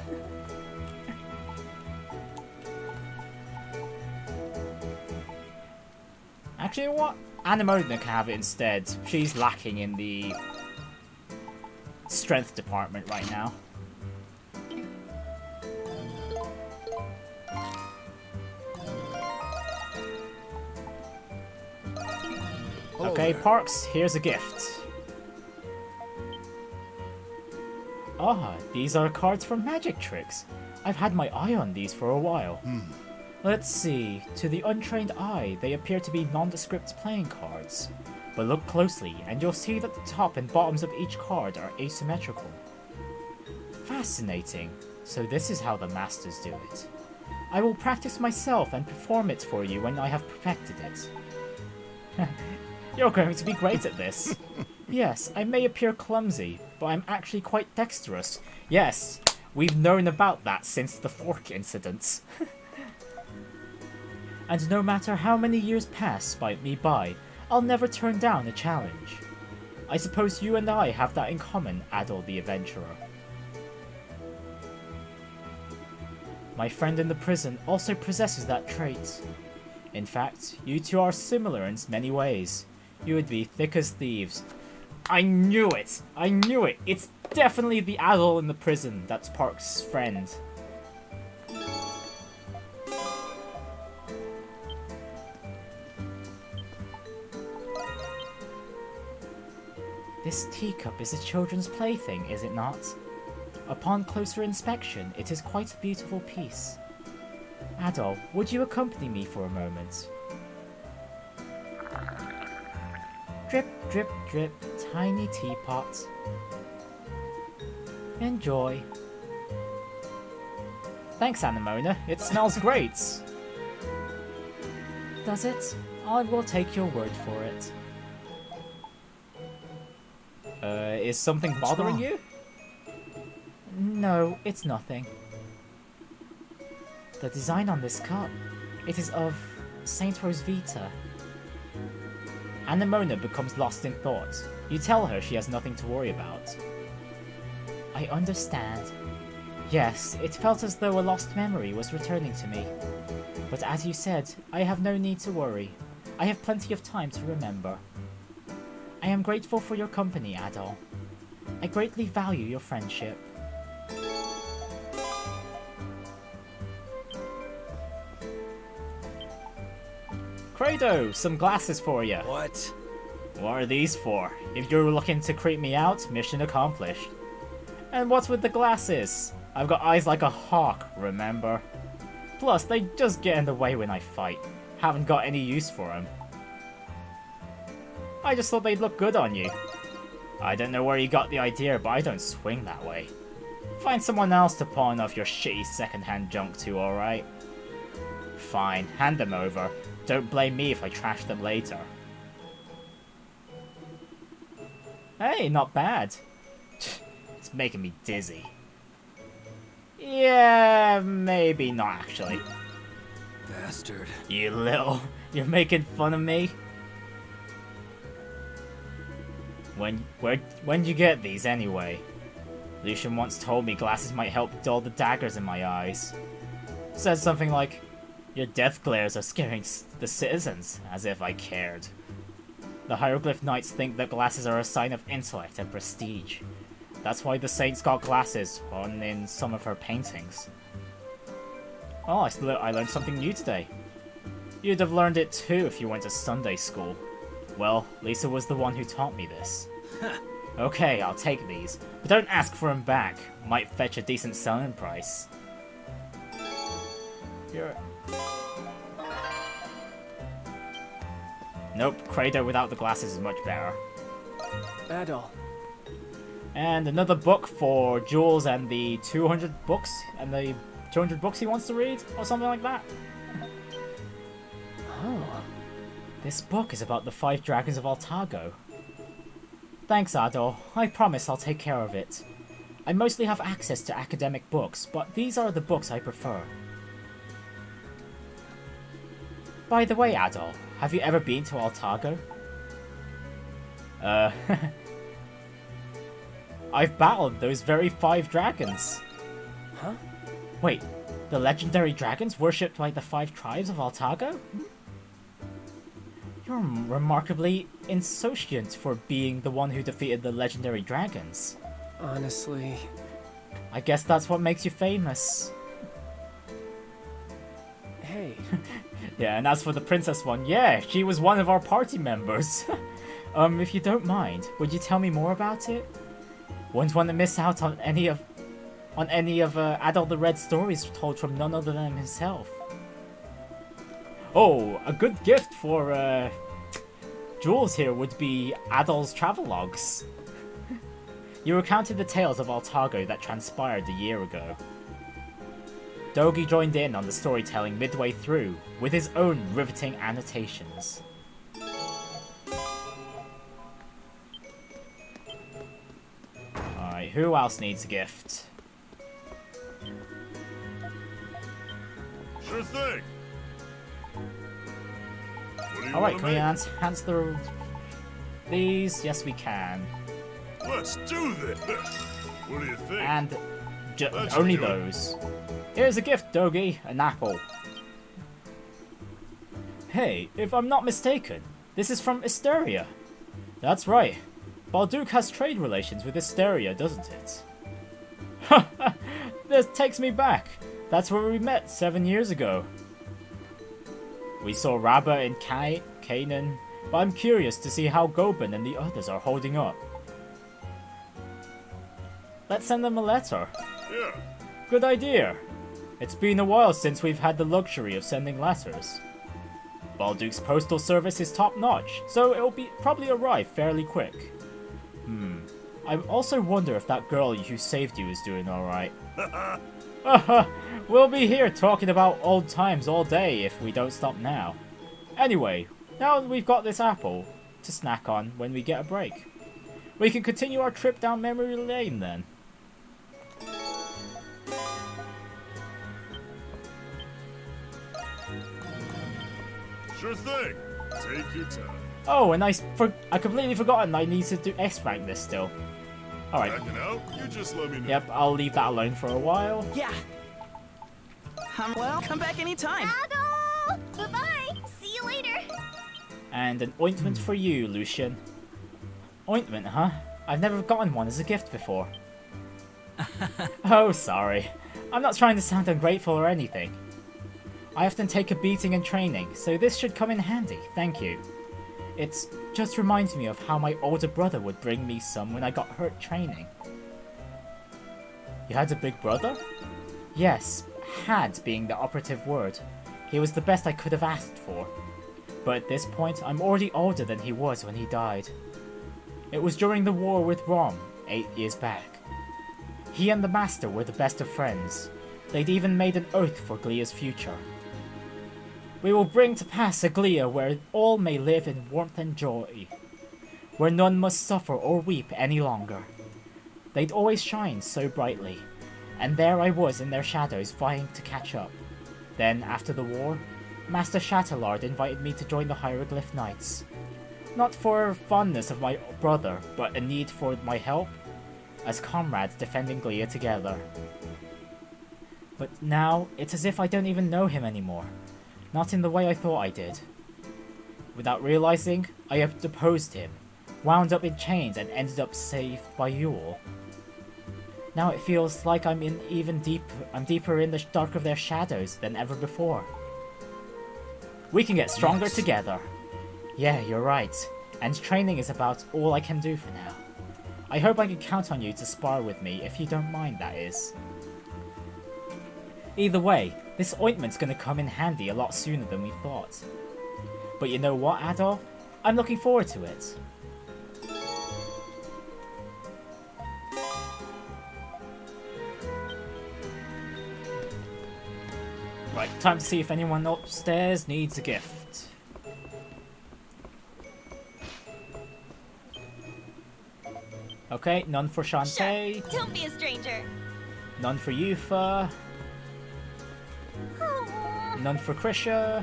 Speaker 1: Actually, you know what? Anemona can have it instead. She's lacking in the strength department right now.
Speaker 9: Hello
Speaker 1: okay,
Speaker 9: there.
Speaker 1: Parks, here's a gift. Ah, these are cards for magic tricks. I've had my eye on these for a while. Let's see. To the untrained eye, they appear to be nondescript playing cards. But look closely, and you'll see that the top and bottoms of each card are asymmetrical. Fascinating. So this is how the masters do it. I will practice myself and perform it for you when I have perfected it. You're going to be great at this. Yes, I may appear clumsy, but I'm actually quite dexterous. Yes, we've known about that since the fork incident. And no matter how many years pass me by, I'll never turn down a challenge. I suppose you and I have that in common, Adol the Adventurer. My friend in the prison also possesses that trait. In fact, you two are similar in many ways. You would be thick as thieves. I knew it! I knew it! It's definitely the Adol in the prison that's Park's friend. This teacup is a children's plaything, is it not? Upon closer inspection, it is quite a beautiful piece. Adol, would you accompany me for a moment? Drip, drip, drip, tiny teapot. Enjoy. Thanks, Anemona. It smells great. Does it? I will take your word for it. Is something bothering you? No, it's nothing. The design on this cup, it is of Saint Rosvita. Anemona becomes lost in thought. You tell her she has nothing to worry about. I understand. Yes, it felt as though a lost memory was returning to me. But as you said, I have no need to worry. I have plenty of time to remember. I am grateful for your company, Adol. I greatly value your friendship. Credo, some glasses for you.
Speaker 4: What?
Speaker 1: What are these for? If you're looking to creep me out, mission accomplished. And what's with the glasses? I've got eyes like a hawk, remember? Plus, they just get in the way when I fight. Haven't got any use for them. I just thought they'd look good on you. I don't know where you got the idea, but I don't swing that way. Find someone else to pawn off your shitty second-hand junk to, alright? Fine, hand them over. Don't blame me if I trash them later. Hey, not bad. It's making me dizzy. Yeah, maybe not actually.
Speaker 4: Bastard.
Speaker 1: You little... You're making fun of me? When'd you get these anyway? Lucian once told me glasses might help dull the daggers in my eyes. Said something like, your death glares are scaring the citizens, as if I cared. The hieroglyph knights think that glasses are a sign of intellect and prestige. That's why the saints got glasses on in some of her paintings. Oh, I learned something new today. You'd have learned it too if you went to Sunday school. Well, Lisa was the one who taught me this. Okay, I'll take these, but don't ask for them back. Might fetch a decent selling price. Nope, Credo without the glasses is much better.
Speaker 2: Adol.
Speaker 1: And another book for Jules and the 200 books, and the 200 books he wants to read, or something like that. Oh, this book is about the 5 dragons of Altago. Thanks, Adol. I promise I'll take care of it. I mostly have access to academic books, but these are the books I prefer. By the way, Adol, have you ever been to Altago? I've battled those very 5 dragons. Huh? Wait, the legendary dragons worshipped by the 5 tribes of Altago? You're remarkably insouciant for being the one who defeated the legendary dragons.
Speaker 2: Honestly...
Speaker 1: I guess that's what makes you famous.
Speaker 2: Hey.
Speaker 1: Yeah, and as for the princess one, yeah, she was one of our party members. If you don't mind, would you tell me more about it? Wouldn't want to miss out on any of Adol the Red stories told from none other than himself. Oh, a good gift for Jules here would be Adol's travelogues. You recounted the tales of Altago that transpired a year ago. Dogi joined in on the storytelling midway through, with his own riveting annotations. Alright, who else needs a gift?
Speaker 6: Sure thing.
Speaker 1: Alright, can we answer these? Yes, we can.
Speaker 6: Let's do this. What do you think?
Speaker 1: And only those. Here's a gift, Dogi. An apple. Hey, if I'm not mistaken, this is from Asteria. That's right. Balduke has trade relations with Asteria, doesn't it? This takes me back. That's where we met 7 years ago. We saw Rabba and Kanan, but I'm curious to see how Goban and the others are holding up. Let's send them a letter.
Speaker 6: Yeah.
Speaker 1: Good idea. It's been a while since we've had the luxury of sending letters. Balduke's postal service is top-notch, so it'll probably arrive fairly quick. I also wonder if that girl who saved you is doing alright. We'll be here talking about old times all day if we don't stop now. Anyway, Now that we've got this apple to snack on when we get a break, we can continue our trip down memory lane then.
Speaker 6: Sure thing. Take your time.
Speaker 1: Oh, and I completely forgotten I need to do S-rank this still. Alright.
Speaker 6: Backing out? You just let me know.
Speaker 1: Yep, I'll leave that alone for a while.
Speaker 2: Yeah. Well, come back anytime.
Speaker 3: Adol! Bye-bye! See you later!
Speaker 1: And an ointment for you, Lucian. Ointment, huh? I've never gotten one as a gift before. Oh, sorry. I'm not trying to sound ungrateful or anything. I often take a beating in training, so this should come in handy, thank you. It just reminds me of how my older brother would bring me some when I got hurt training. You had a big brother? Yes, had being the operative word. He was the best I could have asked for. But at this point, I'm already older than he was when he died. It was during the war with Rom, 8 years back. He and the Master were the best of friends. They'd even made an oath for Glea's future. We will bring to pass a Glea where all may live in warmth and joy, where none must suffer or weep any longer. They'd always shine so brightly, and there I was in their shadows vying to catch up. Then, after the war, Master Chatelard invited me to join the Hieroglyph Knights. Not for fondness of my brother, but a need for my help, as comrades defending Glea together. But now, it's as if I don't even know him anymore. Not in the way I thought I did. Without realizing, I deposed him, wound up in chains and ended up saved by you all. Now it feels like I'm deeper in the dark of their shadows than ever before. We can get stronger together. Yeah, you're right. And training is about all I can do for now. I hope I can count on you to spar with me, if you don't mind, that is. Either way, this ointment's gonna come in handy a lot sooner than we thought. But you know what, Adol? I'm looking forward to it. Right, time to see if anyone upstairs needs a gift. Okay, none for Shantae.
Speaker 3: Sure. Don't be a stranger.
Speaker 1: None for Yufa. None for Krisha.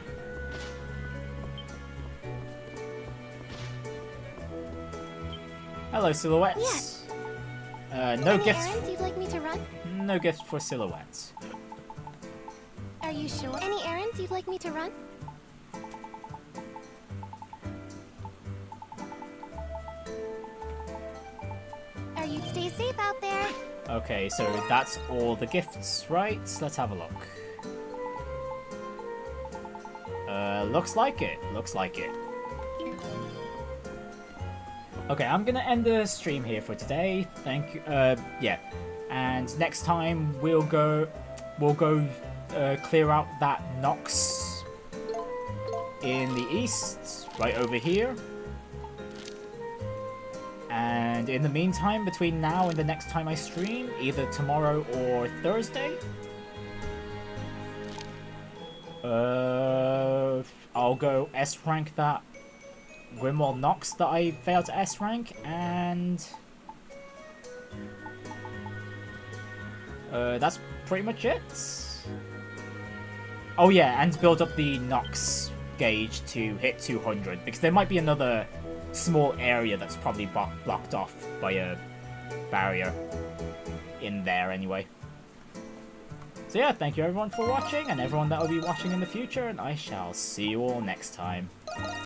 Speaker 1: Hello, Silhouettes.
Speaker 3: Yes.
Speaker 1: No
Speaker 3: Any
Speaker 1: gifts.
Speaker 3: errands you'd like me to run?
Speaker 1: No gifts for Silhouettes.
Speaker 3: Are you sure? Any errands you'd like me to run? Are you stay safe out there?
Speaker 1: Okay, so that's all the gifts, right? Let's have a look. Looks like it. Looks like it. Okay, I'm gonna end the stream here for today. Thank you. Yeah. And next time we'll go clear out that Nox in the east, right over here. And in the meantime, between now and the next time I stream, either tomorrow or Thursday, I'll go S-rank that Grimwald Nox that I failed to S-rank, and that's pretty much it. Oh yeah, and build up the Nox gauge to hit 200, because there might be another small area that's probably blocked off by a barrier in there anyway. So yeah, thank you everyone for watching, and everyone that will be watching in the future, and I shall see you all next time.